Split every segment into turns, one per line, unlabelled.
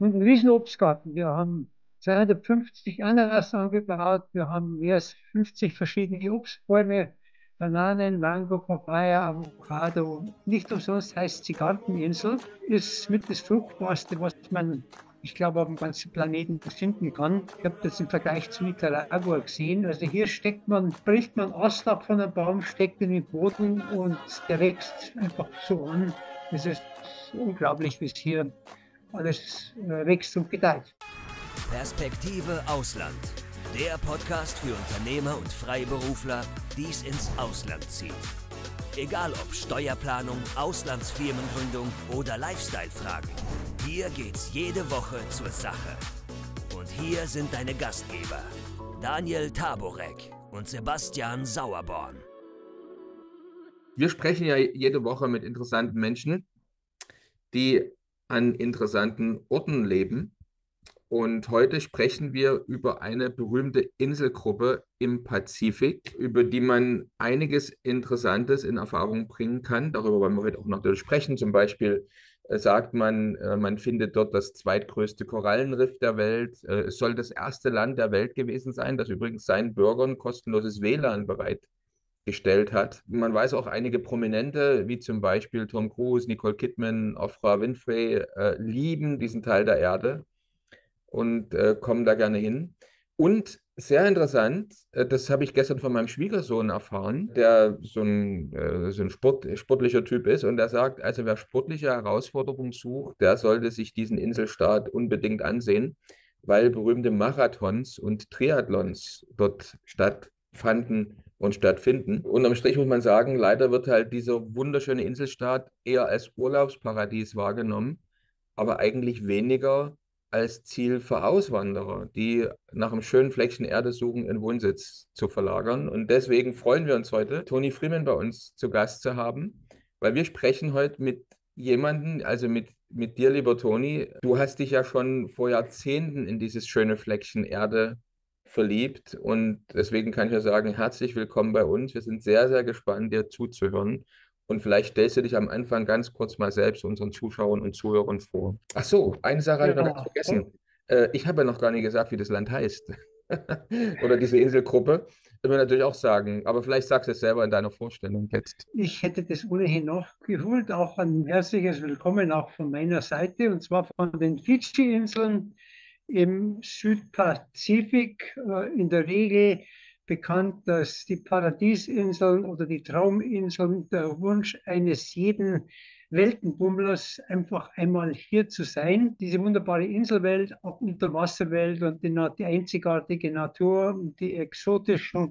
Und einen riesen Obstgarten. Wir haben 250 Ananas angebaut. Wir haben mehr als 50 verschiedene Obstbäume. Bananen, Mango, Papaya, Avocado. Nicht umsonst heißt sie Garteninsel. Ist mit das Fruchtbarste, was man, ich glaube, auf dem ganzen Planeten finden kann. Ich habe das im Vergleich zu Nicaragua gesehen. Also hier bricht man Ast ab von einem Baum, steckt in den Boden und der wächst einfach so an. Es ist unglaublich, wie es hier alles wächst und gedeiht.
Perspektive Ausland. Der Podcast für Unternehmer und Freiberufler, die es ins Ausland zieht. Egal ob Steuerplanung, Auslandsfirmengründung oder Lifestyle-Fragen. Hier geht's jede Woche zur Sache. Und hier sind deine Gastgeber, Daniel Taborek und Sebastian Sauerborn.
Wir sprechen ja jede Woche mit interessanten Menschen, die an interessanten Orten leben. Und heute sprechen wir über eine berühmte Inselgruppe im Pazifik, über die man einiges Interessantes in Erfahrung bringen kann. Darüber wollen wir heute auch noch sprechen. Zum Beispiel sagt man, man findet dort das zweitgrößte Korallenriff der Welt. Es soll das erste Land der Welt gewesen sein, das übrigens seinen Bürgern kostenloses WLAN bereitgestellt hat. Man weiß auch, einige Prominente, wie zum Beispiel Tom Cruise, Nicole Kidman, Oprah Winfrey, lieben diesen Teil der Erde und kommen da gerne hin. Und sehr interessant, das habe ich gestern von meinem Schwiegersohn erfahren, der so ein sportlicher Typ ist und der sagt, also wer sportliche Herausforderungen sucht, der sollte sich diesen Inselstaat unbedingt ansehen, weil berühmte Marathons und Triathlons dort stattfanden und stattfinden. Unterm Strich muss man sagen, leider wird halt dieser wunderschöne Inselstaat eher als Urlaubsparadies wahrgenommen, aber eigentlich weniger als Ziel für Auswanderer, die nach einem schönen Fleckchen Erde suchen, ihren Wohnsitz zu verlagern. Und deswegen freuen wir uns heute, Toni Freeman bei uns zu Gast zu haben, weil wir sprechen heute mit jemandem, also mit dir, lieber Toni. Du hast dich ja schon vor Jahrzehnten in dieses schöne Fleckchen Erde verliebt und deswegen kann ich ja sagen, herzlich willkommen bei uns. Wir sind sehr, sehr gespannt, dir zuzuhören. Und vielleicht stellst du dich am Anfang ganz kurz mal selbst unseren Zuschauern und Zuhörern vor. Ach so, eine Sache habe ich noch ganz
Ja,
vergessen. Ich habe ja noch gar nicht gesagt, wie das Land heißt. Oder diese Inselgruppe. Das will man natürlich auch sagen. Aber vielleicht sagst du es selber in deiner Vorstellung jetzt.
ich hätte das ohnehin nachgeholt. Auch ein herzliches Willkommen auch von meiner Seite, und zwar von den Fidschi-Inseln im Südpazifik. In der Regel bekannt als die Paradiesinseln oder die Trauminseln, der Wunsch eines jeden Weltenbummlers, einfach einmal hier zu sein. Diese wunderbare Inselwelt, auch Unterwasserwelt und die einzigartige Natur und die exotische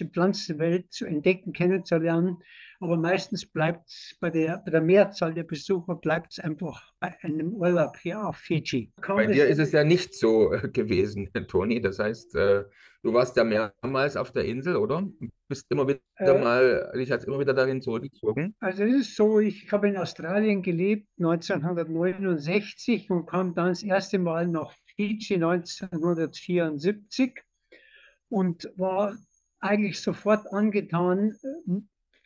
Pflanzenwelt zu entdecken, kennenzulernen. Aber meistens bleibt es bei der Mehrzahl der Besucher bleibt es einfach bei einem Urlaub hier auf Fidschi.
Bei dir ist es ja nicht so gewesen, Toni. Das heißt, du warst ja mehrmals auf der Insel, oder? Bist immer wieder
Äh,
mal, dich hat immer wieder dahin zurückgezogen.
Also es ist so, ich habe in Australien gelebt 1969 und kam dann das erste Mal nach Fidschi 1974 und war eigentlich sofort angetan,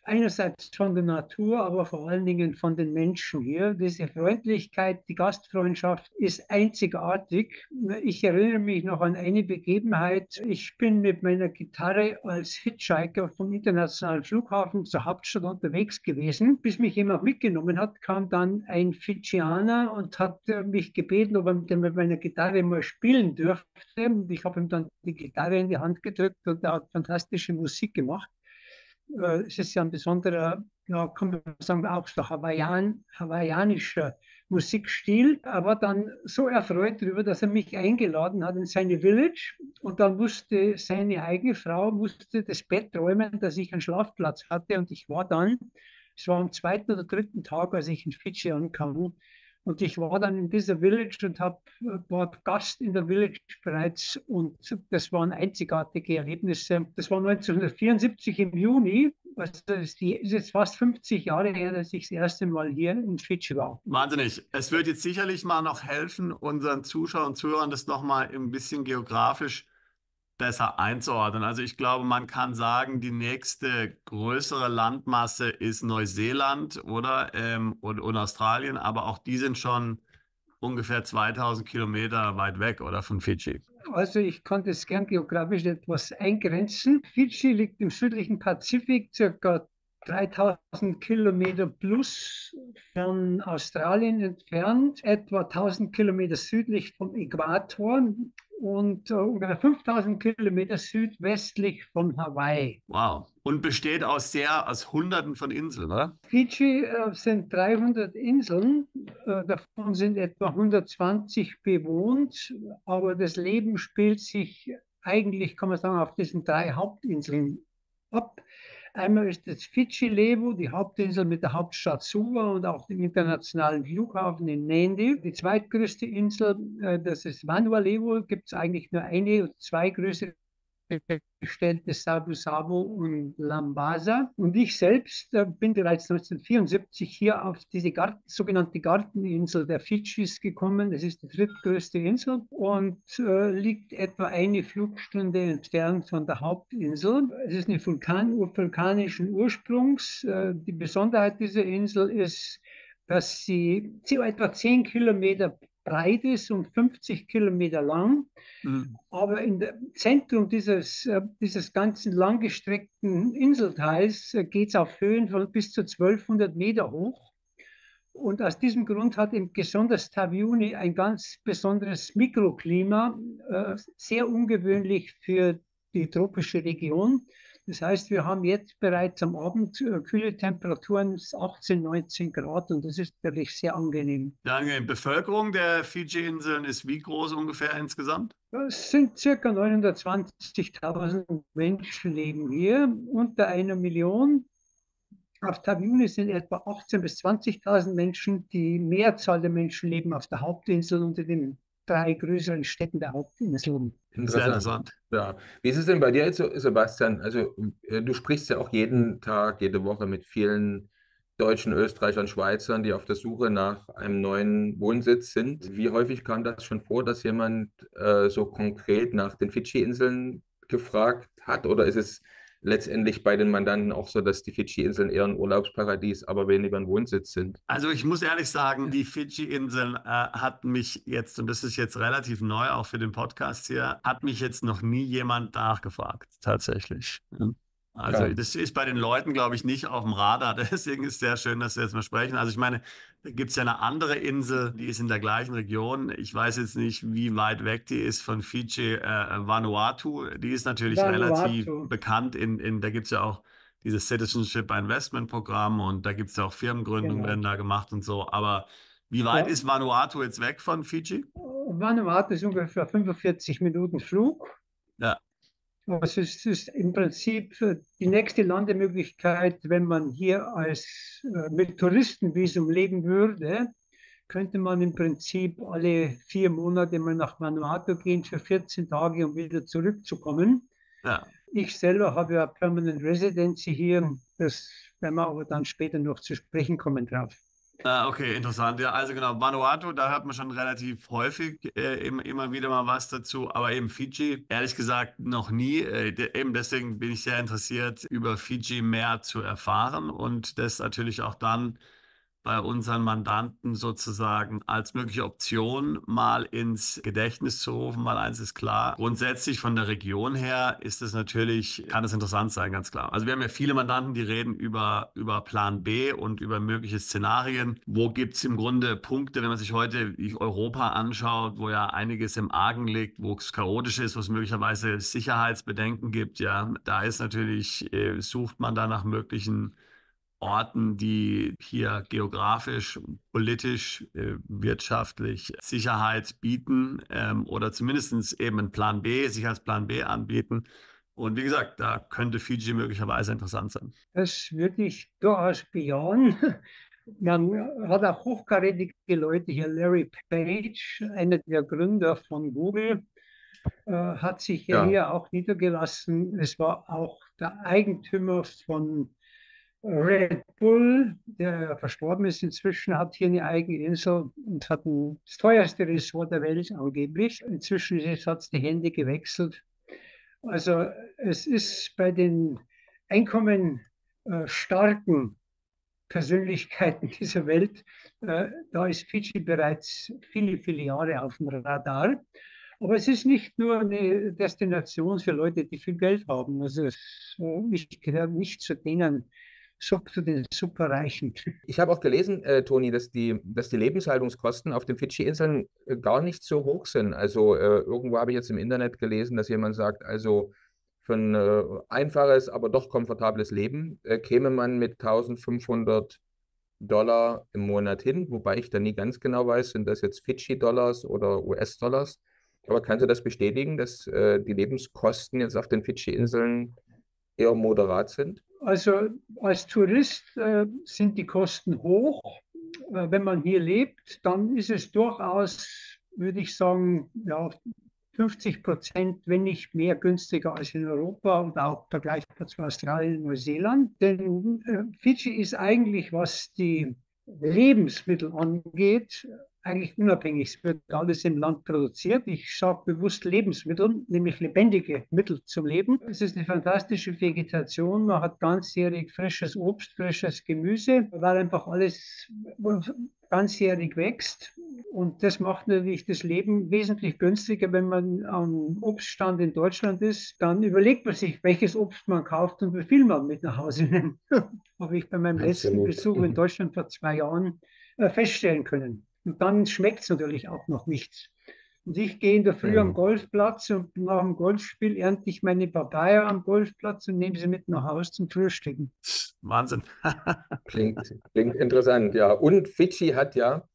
einerseits von der Natur, aber vor allen Dingen von den Menschen hier. Diese Freundlichkeit, die Gastfreundschaft ist einzigartig. Ich erinnere mich noch an eine Begebenheit. Ich bin mit meiner Gitarre als Hitchhiker vom internationalen Flughafen zur Hauptstadt unterwegs gewesen. Bis mich jemand mitgenommen hat, kam dann ein Fidschianer und hat mich gebeten, ob er mit meiner Gitarre mal spielen dürfte. Und ich habe ihm dann die Gitarre in die Hand gedrückt und er hat fantastische Musik gemacht. Es ist ja ein besonderer, ja, kann man sagen, auch so hawaiianischer Musikstil. Er war dann so erfreut darüber, dass er mich eingeladen hat in seine Village, und dann musste seine eigene Frau musste das Bett räumen, dass ich einen Schlafplatz hatte, und ich war dann, es war am zweiten oder dritten Tag, als ich in Fidschi ankam, und ich war dann in dieser Village und war Gast in der Village bereits, und das waren einzigartige Erlebnisse. Das war 1974 im Juni, also ist jetzt fast 50 Jahre her, dass ich das erste Mal hier in Fidschi war.
Wahnsinnig. Es wird jetzt sicherlich mal noch helfen, unseren Zuschauern und Zuhörern das nochmal ein bisschen geografisch besser einzuordnen. Also ich glaube, man kann sagen, die nächste größere Landmasse ist Neuseeland oder und Australien, aber auch die sind schon ungefähr 2000 Kilometer weit weg, oder, von Fidschi?
Also ich konnte es gern geografisch etwas eingrenzen. Fidschi liegt im südlichen Pazifik, circa 3000 Kilometer plus von Australien entfernt, etwa 1000 Kilometer südlich vom Äquator und ungefähr 5000 Kilometer südwestlich von Hawaii.
Wow. Und besteht aus Hunderten von Inseln, oder?
Fidschi sind 300 Inseln, davon sind etwa 120 bewohnt, aber das Leben spielt sich eigentlich, kann man sagen, auf diesen 3 Hauptinseln ab. Einmal ist das Fidschi-Levo, die Hauptinsel mit der Hauptstadt Suva und auch dem internationalen Flughafen in Nadi. Die zweitgrößte Insel, das ist Vanuatu, gibt es eigentlich nur eine oder 2 größere gestellte Sabu Sabu und Lambasa. Und ich selbst bin bereits 1974 hier auf diese sogenannte Garteninsel der Fidschis gekommen. Das ist die drittgrößte Insel und liegt etwa eine Flugstunde entfernt von der Hauptinsel. Es ist eine vulkanischen Ursprungs. Die Besonderheit dieser Insel ist, dass sie etwa 10 Kilometer breit ist und 50 Kilometer lang. Aber im Zentrum dieses ganzen langgestreckten Inselteils geht es auf Höhen von bis zu 1200 Meter hoch. Und aus diesem Grund hat eben besonders Taveuni ein ganz besonderes Mikroklima, sehr ungewöhnlich für die tropische Region. Das heißt, wir haben jetzt bereits am Abend kühle Temperaturen 18, 19 Grad und das ist wirklich sehr angenehm.
Die Bevölkerung der Fidschi-Inseln ist wie groß ungefähr insgesamt?
Es sind ca. 920.000 Menschen leben hier, unter 1 Million. Auf Taveuni sind etwa 18.000 bis 20.000 Menschen. Die Mehrzahl der Menschen leben auf der Hauptinsel unter den 3 größeren Städten der Hauptinsel.
Interessant.
Ja. Wie ist es denn bei dir jetzt, Sebastian? Also du sprichst ja auch jeden Tag, jede Woche mit vielen Deutschen, Österreichern, Schweizern, die auf der Suche nach einem neuen Wohnsitz sind. Wie häufig kam das schon vor, dass jemand so konkret nach den Fidschi-Inseln gefragt hat? Oder ist es letztendlich bei den Mandanten auch so, dass die Fidschi-Inseln eher ein Urlaubsparadies, aber weniger ein Wohnsitz sind?
Also ich muss ehrlich sagen, die Fidschi-Inseln hatten mich jetzt, und das ist jetzt relativ neu auch für den Podcast hier, hat mich jetzt noch nie jemand nachgefragt, tatsächlich. Also
Ja.
das ist bei den Leuten, glaube ich, nicht auf dem Radar. Deswegen ist es sehr schön, dass wir jetzt mal sprechen. Also ich meine, da gibt es ja eine andere Insel, die ist in der gleichen Region. Ich weiß jetzt nicht, wie weit weg die ist von Fidschi, Vanuatu. Die ist natürlich relativ bekannt. Da gibt es ja auch dieses Citizenship Investment Programm und da gibt es ja auch Firmengründungen, werden da gemacht und so. Aber wie weit ist Vanuatu jetzt weg von Fidschi?
Vanuatu ist ungefähr 45 Minuten Flug.
Ja.
Es ist im Prinzip die nächste Landemöglichkeit, wenn man hier mit Touristenvisum leben würde, könnte man im Prinzip alle 4 Monate mal nach Vanuatu gehen für 14 Tage, um wieder zurückzukommen.
Ja.
Ich selber habe ja Permanent Residency hier, das werden wir aber dann später noch zu sprechen kommen drauf.
Okay, interessant. Ja, also genau, Vanuatu, da hört man schon relativ häufig immer wieder mal was dazu, aber eben Fidschi, ehrlich gesagt, noch nie. Eben deswegen bin ich sehr interessiert, über Fidschi mehr zu erfahren und das natürlich auch dann bei unseren Mandanten sozusagen als mögliche Option mal ins Gedächtnis zu rufen, weil eins ist klar, grundsätzlich von der Region her ist es natürlich, kann es interessant sein, ganz klar. Also wir haben ja viele Mandanten, die reden über Plan B und über mögliche Szenarien. Wo gibt es im Grunde Punkte, wenn man sich heute Europa anschaut, wo ja einiges im Argen liegt, wo es chaotisch ist, wo es möglicherweise Sicherheitsbedenken gibt, ja, da ist natürlich, sucht man da nach möglichen Orten, die hier geografisch, politisch, wirtschaftlich Sicherheit bieten oder zumindest eben einen Plan B, Sicherheitsplan B anbieten. Und wie gesagt, da könnte Fidschi möglicherweise interessant sein.
Das würde ich durchaus bejahen. Man hat auch hochkarätige Leute hier. Larry Page, einer der Gründer von Google, hat sich hier auch niedergelassen. Es war auch der Eigentümer von Red Bull, der verstorben ist inzwischen, hat hier eine eigene Insel und hat das teuerste Resort der Welt angeblich. Inzwischen hat es die Hände gewechselt. Also es ist bei den einkommensstarken Persönlichkeiten dieser Welt. Da ist Fidschi bereits viele, viele Jahre auf dem Radar. Aber es ist nicht nur eine Destination für Leute, die viel Geld haben. Also ich gehöre nicht zu denen, zu den Superreichen.
Ich habe auch gelesen, Toni, dass die Lebenshaltungskosten auf den Fidschi-Inseln gar nicht so hoch sind. Also irgendwo habe ich jetzt im Internet gelesen, dass jemand sagt, also für ein einfaches, aber doch komfortables Leben käme man mit 1.500 $ im Monat hin, wobei ich da nie ganz genau weiß, sind das jetzt Fidschi-Dollars oder US-Dollars. Aber kannst du das bestätigen, dass die Lebenskosten jetzt auf den Fidschi-Inseln eher moderat sind?
Also als Tourist sind die Kosten hoch. Wenn man hier lebt, dann ist es durchaus, würde ich sagen, ja, 50%, wenn nicht mehr, günstiger als in Europa und auch vergleichbar zu Australien und Neuseeland. Denn Fidschi ist eigentlich, was die Lebensmittel angeht, eigentlich unabhängig. Es wird alles im Land produziert. Ich sage bewusst Lebensmittel, nämlich lebendige Mittel zum Leben. Es ist eine fantastische Vegetation. Man hat ganzjährig frisches Obst, frisches Gemüse, weil einfach alles ganzjährig wächst. Und das macht natürlich das Leben wesentlich günstiger. Wenn man am Obststand in Deutschland ist, dann überlegt man sich, welches Obst man kauft und wie viel man mit nach Hause nimmt. Habe ich bei meinem letzten Besuch in Deutschland vor 2 Jahren feststellen können. Und dann schmeckt es natürlich auch noch nichts. Und ich gehe in der Früh am Golfplatz und nach dem Golfspiel ernte ich meine Papaya am Golfplatz und nehme sie mit nach Hause zum Frühstücken.
Wahnsinn.
Klingt interessant, ja. Und Fidschi hat ja,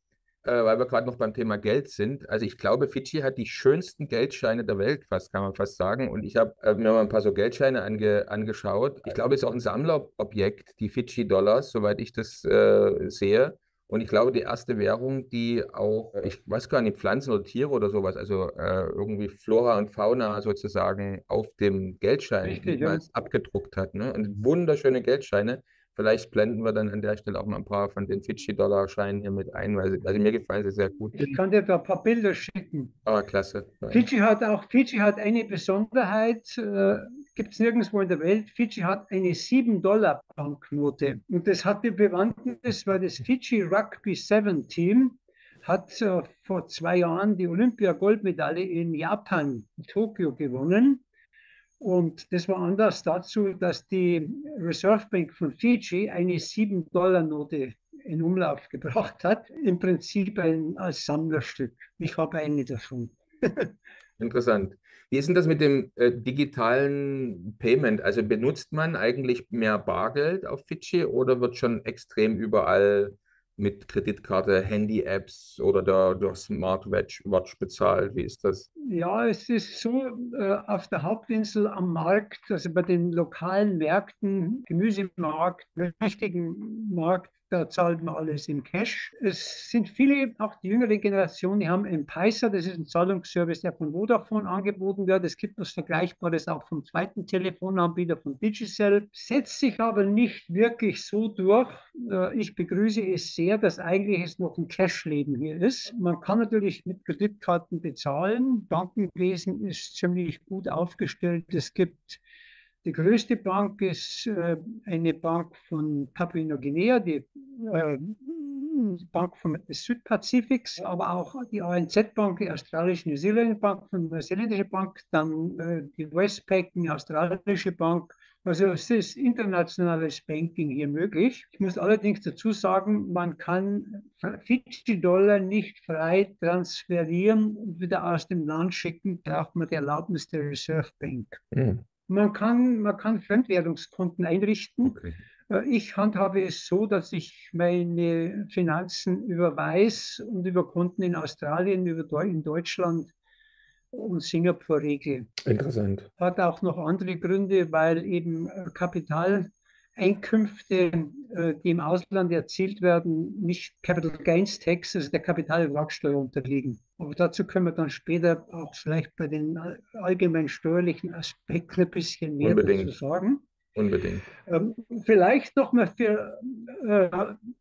weil wir gerade noch beim Thema Geld sind, also ich glaube, Fidschi hat die schönsten Geldscheine der Welt, fast kann man fast sagen. Und ich habe mir mal ein paar so Geldscheine angeschaut. Ich glaube, es ist auch ein Sammlerobjekt, die Fidschi-Dollars, soweit ich das sehe. Und ich glaube, die erste Währung, die auch, ich weiß gar nicht, Pflanzen oder Tiere oder sowas, also irgendwie Flora und Fauna sozusagen auf dem Geldschein
Richtig,
jeweils abgedruckt hat. Ne? Und wunderschöne Geldscheine. Vielleicht blenden wir dann an der Stelle auch mal ein paar von den Fidschi-Dollar-Scheinen hier mit ein, weil also mir gefallen sie sehr gut.
Ich kann dir da ein paar Bilder schicken.
Aber klasse.
Fidschi hat eine Besonderheit, gibt es nirgendwo in der Welt. Fidschi hat eine 7-Dollar-Banknote. Und das hatte Bewandtnis, weil das Fidschi Rugby 7 Team hat vor 2 Jahren die Olympia-Goldmedaille in Japan, in Tokio, gewonnen. Und das war Anlass dazu, dass die Reserve Bank von Fidschi eine 7-Dollar-Note in Umlauf gebracht hat. Im Prinzip als Sammlerstück. Ich habe eine davon.
Interessant. Wie ist denn das mit dem digitalen Payment? Also benutzt man eigentlich mehr Bargeld auf Fidschi oder wird schon extrem überall mit Kreditkarte, Handy-Apps oder der Smartwatch bezahlt? Wie ist das?
Ja, es ist so, auf der Hauptinsel am Markt, also bei den lokalen Märkten, Gemüsemarkt, richtigen Markt, da zahlt man alles in Cash. Es sind viele, auch die jüngere Generation, die haben M-Pesa, das ist ein Zahlungsservice, der von Vodafone angeboten wird. Es gibt was Vergleichbares auch vom zweiten Telefonanbieter von Digicel. Setzt sich aber nicht wirklich so durch. Ich begrüße es sehr, dass eigentlich es noch ein Cash-Leben hier ist. Man kann natürlich mit Kreditkarten bezahlen. Bankenwesen ist ziemlich gut aufgestellt. Es gibt die größte Bank ist eine Bank von Papua-Neuguinea, die Bank des Südpazifiks, aber auch die ANZ-Bank, die australisch-Neuseeländische Bank, die neuseeländische Bank, dann die Westpac, die australische Bank. Also es ist internationales Banking hier möglich. Ich muss allerdings dazu sagen, man kann Fidschi-Dollar nicht frei transferieren und wieder aus dem Land schicken, braucht man die Erlaubnis der Reserve Bank.
Hm.
Man kann Fremdwährungskonten einrichten.
Okay.
Ich handhabe es so, dass ich meine Finanzen überweise und über Konten in Australien, in Deutschland und Singapur regle.
Interessant.
Hat auch noch andere Gründe, weil eben Kapitaleinkünfte, die im Ausland erzielt werden, nicht Capital Gains Tax, also der Kapitalertragssteuer unterliegen. Aber dazu können wir dann später auch vielleicht bei den allgemein steuerlichen Aspekten ein bisschen mehr dazu sagen.
Unbedingt.
Vielleicht noch mal für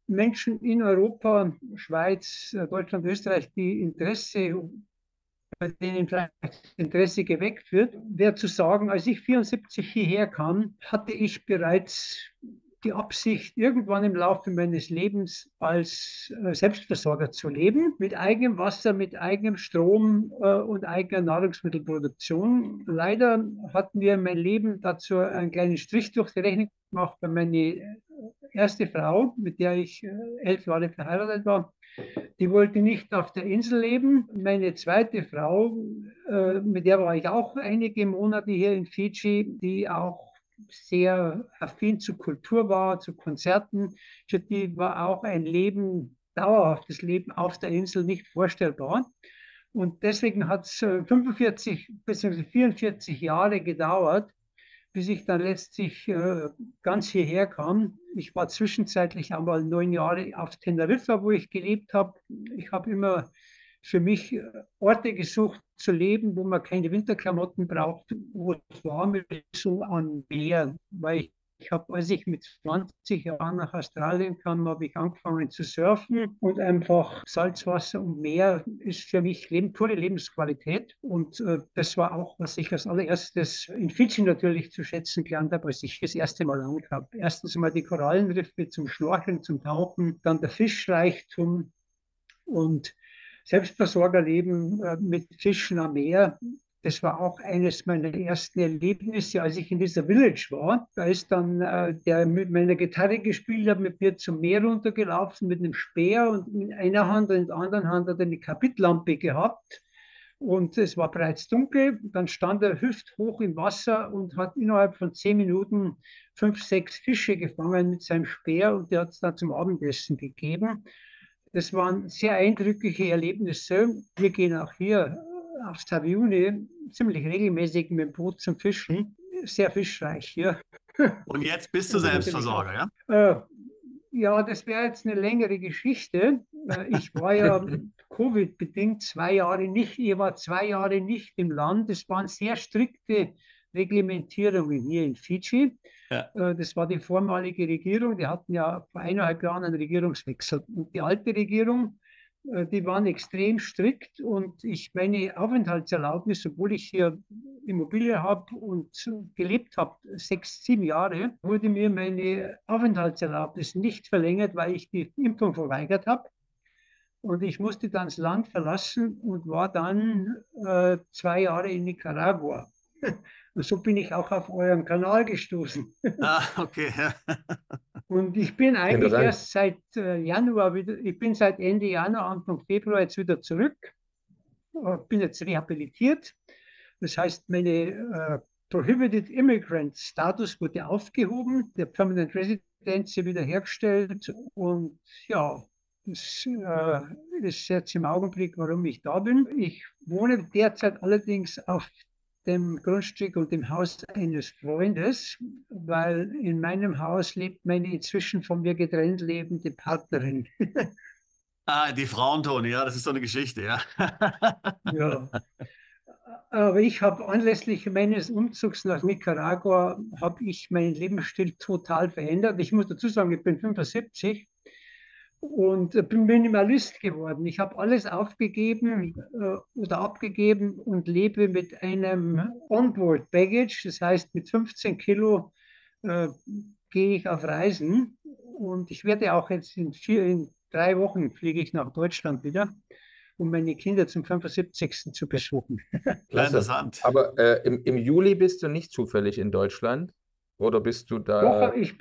Menschen in Europa, Schweiz, Deutschland, Österreich, bei denen vielleicht Interesse geweckt wird, wäre zu sagen, als ich 1974 hierher kam, hatte ich bereits die Absicht, irgendwann im Laufe meines Lebens als Selbstversorger zu leben, mit eigenem Wasser, mit eigenem Strom und eigener Nahrungsmittelproduktion. Leider hat mir mein Leben dazu einen kleinen Strich durch die Rechnung gemacht, weil meine erste Frau, mit der ich 11 Jahre verheiratet war, die wollte nicht auf der Insel leben. Meine zweite Frau, mit der war ich auch einige Monate hier in Fidschi, die auch sehr affin zu Kultur war, zu Konzerten. Für die war auch ein Leben, dauerhaftes Leben auf der Insel nicht vorstellbar. Und deswegen hat es 45 bzw. 44 Jahre gedauert, bis ich dann letztlich ganz hierher kam. Ich war zwischenzeitlich einmal 9 Jahre auf Teneriffa, wo ich gelebt habe. Ich habe immer für mich Orte gesucht zu leben, wo man keine Winterklamotten braucht, wo es warm ist, so am Meer. Weil ich habe, als ich mit 20 Jahren nach Australien kam, habe ich angefangen zu surfen und einfach Salzwasser und Meer ist für mich pure Lebensqualität. Und das war auch, was ich als allererstes in Fidschi natürlich zu schätzen gelernt habe, als ich das erste Mal angefangen habe. Erstens mal die Korallenriffe zum Schnorcheln, zum Tauchen, dann der Fischreichtum und Selbstversorgerleben mit Fischen am Meer. Das war auch eines meiner ersten Erlebnisse, als ich in dieser Village war. Da ist dann der mit meiner Gitarre gespielt hat, mit mir zum Meer runtergelaufen mit einem Speer und in einer Hand und in der anderen Hand hat er eine Kapitlampe gehabt. Und es war bereits dunkel. Dann stand er hüfthoch im Wasser und hat innerhalb von 10 Minuten 5, 6 Fische gefangen mit seinem Speer und der hat es dann zum Abendessen gegeben. Das waren sehr eindrückliche Erlebnisse. Wir gehen auch hier aufs Taviune ziemlich regelmäßig mit dem Boot zum Fischen. Sehr fischreich hier.
Und jetzt bist du Selbstversorger, ja?
Ja, das wäre jetzt eine längere Geschichte. Ich war ja Covid-bedingt 2 Jahre nicht, ich war 2 Jahre nicht im Land. Es waren sehr strikte Reglementierungen hier in Fidschi. Ja. Das war die vormalige Regierung, die hatten ja vor 1,5 Jahren einen Regierungswechsel. Und die alte Regierung, die waren extrem strikt und meine Aufenthaltserlaubnis, obwohl ich hier Immobilie habe und gelebt habe, 6, 7 Jahre, wurde mir meine Aufenthaltserlaubnis nicht verlängert, weil ich die Impfung verweigert habe. Und ich musste dann das Land verlassen und war dann 2 Jahre in Nicaragua. Und so bin ich auch auf euren Kanal gestoßen.
Ah, okay.
Und ich bin eigentlich erst seit Januar wieder, ich bin seit Ende Januar, Anfang Februar jetzt wieder zurück. Bin jetzt rehabilitiert. Das heißt, meine Prohibited Immigrant Status wurde aufgehoben, der Permanent Residency wiederhergestellt. Und ja, das ist jetzt im Augenblick, warum ich da bin. Ich wohne derzeit allerdings auf dem Grundstück und dem Haus eines Freundes, weil in meinem Haus lebt meine inzwischen von mir getrennt lebende Partnerin.
Ah, die Frauentoni, ja, das ist so eine Geschichte, ja.
Ja. Aber ich habe anlässlich meines Umzugs nach Nicaragua, habe ich meinen Lebensstil total verändert. Ich muss dazu sagen, ich bin 75 und bin Minimalist geworden. Ich habe alles aufgegeben oder abgegeben und lebe mit einem Onboard-Baggage. Das heißt, mit 15 Kilo gehe ich auf Reisen. Und ich werde auch jetzt in 3 Wochen fliege ich nach Deutschland wieder, um meine Kinder zum 75. zu besuchen.
Interessant.
Aber im Juli bist du nicht zufällig in Deutschland? Oder bist du da?
Doch, ich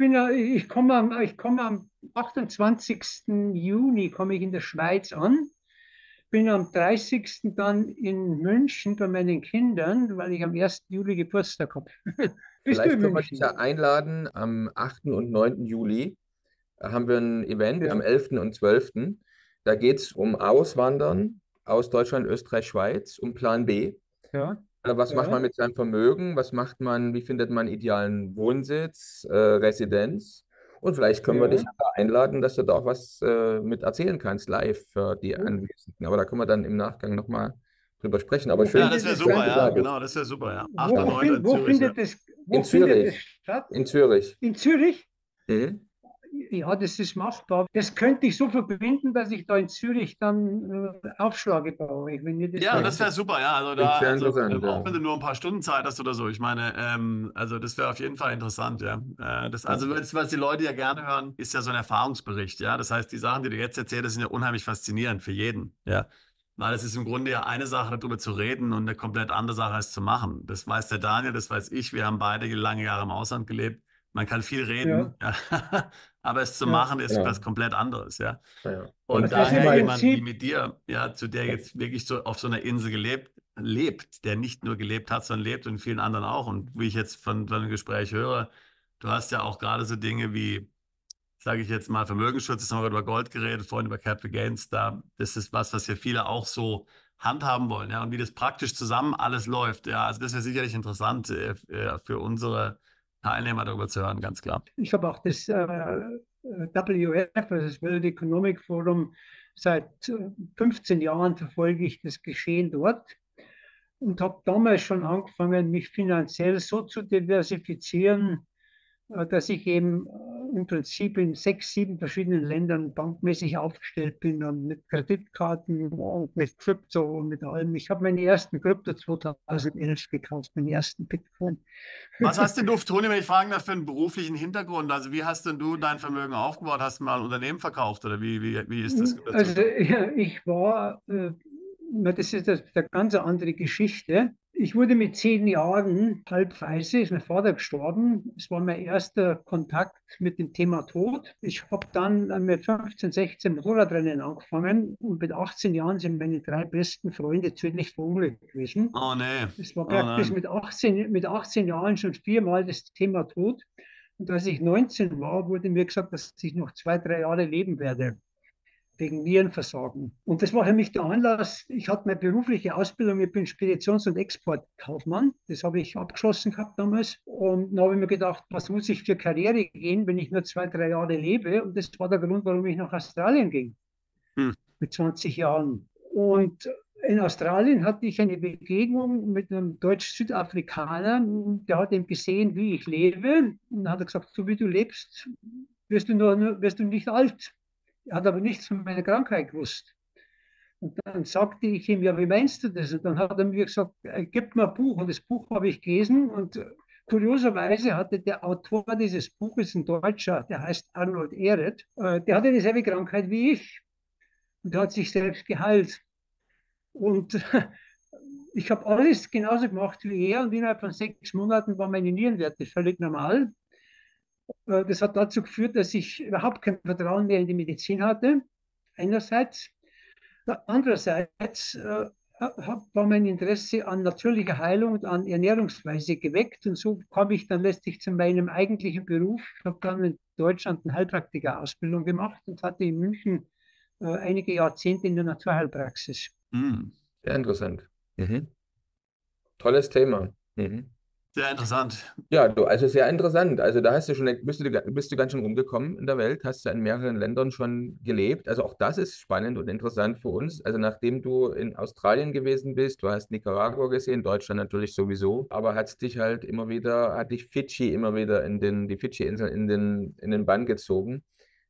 komme am 28. Juni komme ich in der Schweiz an. Bin am 30. dann in München bei meinen Kindern, weil ich am 1. Juli Geburtstag habe.
Vielleicht können wir dich ja einladen. Am 8. und 9. Juli haben wir ein Event, am 11. und 12. Da geht es um Auswandern aus Deutschland, Österreich, Schweiz, um Plan B.
Ja.
Was macht man mit seinem Vermögen? Was macht man, wie findet man idealen Wohnsitz, Residenz? Und vielleicht können wir dich einladen, dass du da auch was mit erzählen kannst, live für die Anwesenden. Aber da können wir dann im Nachgang nochmal drüber sprechen. Aber schön,
das wäre super, ja, genau, das wäre super, ja. 8. und 9.
Wo findet es
in Zürich.
statt?
In Zürich.
In Zürich?
Mhm.
ja, das ist machbar. Das könnte ich so verbinden, dass ich da in Zürich dann Aufschläge baue, wenn ihr das
Ja, das
möchtet.
wäre super, ja. Also
Klingt
da,
sehr
also
interessant,
auch wenn
ja.
du nur ein paar Stunden Zeit hast oder so. Ich meine, also das wäre auf jeden Fall interessant, ja. Also was die Leute ja gerne hören, ist ja so ein Erfahrungsbericht, ja. Das heißt, die Sachen, die du jetzt erzählst, sind ja unheimlich faszinierend für jeden, ja. Weil es ist im Grunde ja eine Sache, darüber zu reden und eine komplett andere Sache, es zu machen. Das weiß der Daniel, das weiß ich. Wir haben beide lange Jahre im Ausland gelebt. Man kann viel
Ja,
reden, ja. Aber es zu
ja.
machen ist was
Genau.
komplett anderes, ja.
Ja.
Und
Und
Also das
ich
im
daher
meine,
jemand wie
Prinzip,
mit dir, ja, zu der jetzt wirklich so auf so einer Insel lebt, der nicht nur gelebt hat, sondern lebt und vielen anderen auch. Und wie ich jetzt von dem Gespräch höre, du hast ja auch gerade so Dinge wie, sage ich jetzt mal, Vermögensschutz, jetzt haben wir über Gold geredet, vorhin über Capital Gains, das ist was ja viele auch so handhaben wollen, ja, und wie das praktisch zusammen alles läuft, ja, also das wäre sicherlich interessant für unsere Teilnehmer darüber zu hören, ganz klar.
ich habe auch das WEF, also das World Economic Forum, seit 15 Jahren verfolge ich das Geschehen dort und habe damals schon angefangen, mich finanziell so zu diversifizieren, dass ich eben im Prinzip in 6, 7 verschiedenen Ländern bankmäßig aufgestellt bin und mit Kreditkarten und mit Krypto und mit allem. Ich habe meinen ersten Krypto 2011 gekauft, meinen ersten Bitcoin.
Was hast denn du, Toni, wenn ich fragen darf, für einen beruflichen Hintergrund? Also wie hast denn du dein Vermögen aufgebaut? Hast du mal ein Unternehmen verkauft oder wie ist das dazu
Also
gekommen?
ja, ich war, das ist eine ganz andere Geschichte. Ich wurde mit 10 Jahren halbweise, ist mein Vater gestorben. Es war mein erster Kontakt mit dem Thema Tod. Ich habe dann mit 15, 16 Motorradrennen angefangen und mit 18 Jahren sind meine 3 besten Freunde tödlich verunglückt gewesen.
Oh nee,
Es war
oh
praktisch
nein.
mit 18 Jahren schon 4-mal das Thema Tod. Und als ich 19 war, wurde mir gesagt, dass ich noch 2, 3 Jahre leben werde wegen Nierenversagen. Und das war für mich der Anlass. Ich hatte meine berufliche Ausbildung, ich bin Speditions- und Exportkaufmann. Das habe ich abgeschlossen gehabt damals. Und dann habe ich mir gedacht, was muss ich für Karriere gehen, wenn ich nur 2, 3 Jahre lebe? Und das war der Grund, warum ich nach Australien ging,
Hm.
mit 20 Jahren. Und in Australien hatte ich eine Begegnung mit einem Deutsch-Südafrikaner, der hat eben gesehen, wie ich lebe. Und dann hat er gesagt, so wie du lebst, wirst du nicht alt. Er hat aber nichts von meiner Krankheit gewusst. Und dann sagte ich ihm, ja, wie meinst du das? Und dann hat er mir gesagt, gib mir ein Buch. Und das Buch habe ich gelesen. Und kurioserweise hatte der Autor dieses Buches, ein Deutscher, der heißt Arnold Ehret, der hatte dieselbe Krankheit wie ich. Und der hat sich selbst geheilt. Und ich habe alles genauso gemacht wie er. Und innerhalb von 6 Monaten waren meine Nierenwerte völlig normal. Das hat dazu geführt, dass ich überhaupt kein Vertrauen mehr in die Medizin hatte, einerseits. Andererseits war mein Interesse an natürlicher Heilung und an Ernährungsweise geweckt. Und so kam ich dann letztlich zu meinem eigentlichen Beruf. Ich habe dann in Deutschland eine Heilpraktiker-Ausbildung gemacht und hatte in München einige Jahrzehnte in der Naturheilpraxis.
Hm.
sehr interessant. Tolles Thema.
Sehr interessant.
Ja, du, also sehr interessant. Also da bist du ganz schön rumgekommen in der Welt, hast du in mehreren Ländern schon gelebt. Also auch das ist spannend und interessant für uns. Also nachdem du in Australien gewesen bist, du hast Nicaragua gesehen, Deutschland natürlich sowieso, aber hat dich Fidschi immer wieder die Fidschi-Inseln in den Bann gezogen.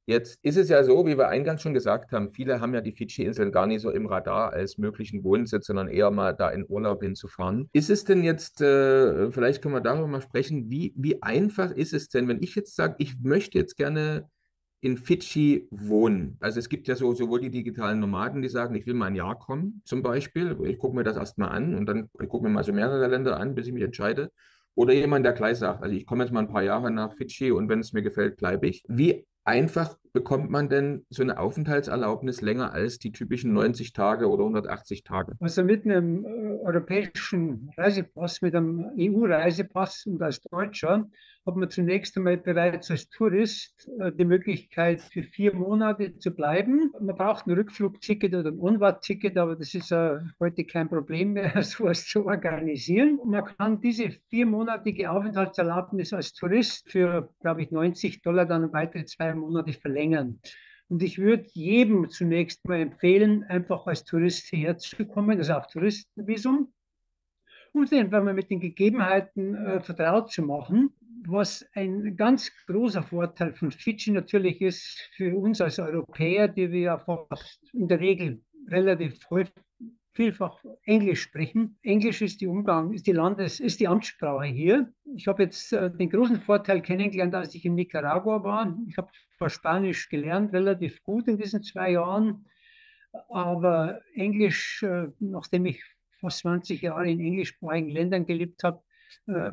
Jetzt ist es ja so, wie wir eingangs schon gesagt haben, viele haben ja die Fidschi-Inseln gar nicht so im Radar als möglichen Wohnsitz, sondern eher mal da in Urlaub hinzufahren. Ist es denn jetzt, vielleicht können wir darüber mal sprechen, wie einfach ist es denn, wenn ich jetzt sage, ich möchte jetzt gerne in Fidschi wohnen? Also es gibt ja sowohl die digitalen Nomaden, die sagen, ich will mal ein Jahr kommen, zum Beispiel. Ich gucke mir das erstmal an und dann gucke ich mir mal so mehrere Länder an, bis ich mich entscheide. Oder jemand, der gleich sagt, also ich komme jetzt mal ein paar Jahre nach Fidschi und wenn es mir gefällt, bleibe ich. Wie einfach bekommt man denn so eine Aufenthaltserlaubnis länger als die typischen 90 Tage oder 180 Tage?
Also mit einem europäischen Reisepass, mit einem EU-Reisepass und als Deutscher hat man zunächst einmal bereits als Tourist die Möglichkeit, für 4 Monate zu bleiben. Man braucht ein Rückflugticket oder ein Onward-Ticket, aber das ist heute kein Problem mehr, sowas zu organisieren. Und man kann diese 4-monatige Aufenthaltserlaubnis als Tourist für, glaube ich, $90 dann weitere 2 Monate verlängern. Und ich würde jedem zunächst mal empfehlen, einfach als Tourist hierher zu kommen, also auf Touristenvisum, um sich einfach mal mit den Gegebenheiten vertraut zu machen. Was ein ganz großer Vorteil von Fidschi natürlich ist für uns als Europäer, die wir ja fast in der Regel relativ häufig vielfach Englisch sprechen. Englisch ist die Amtssprache hier. Ich habe jetzt den großen Vorteil kennengelernt, als ich in Nicaragua war. Ich habe zwar Spanisch gelernt, relativ gut in diesen 2 Jahren, aber Englisch, nachdem ich fast 20 Jahre in englischsprachigen Ländern gelebt habe,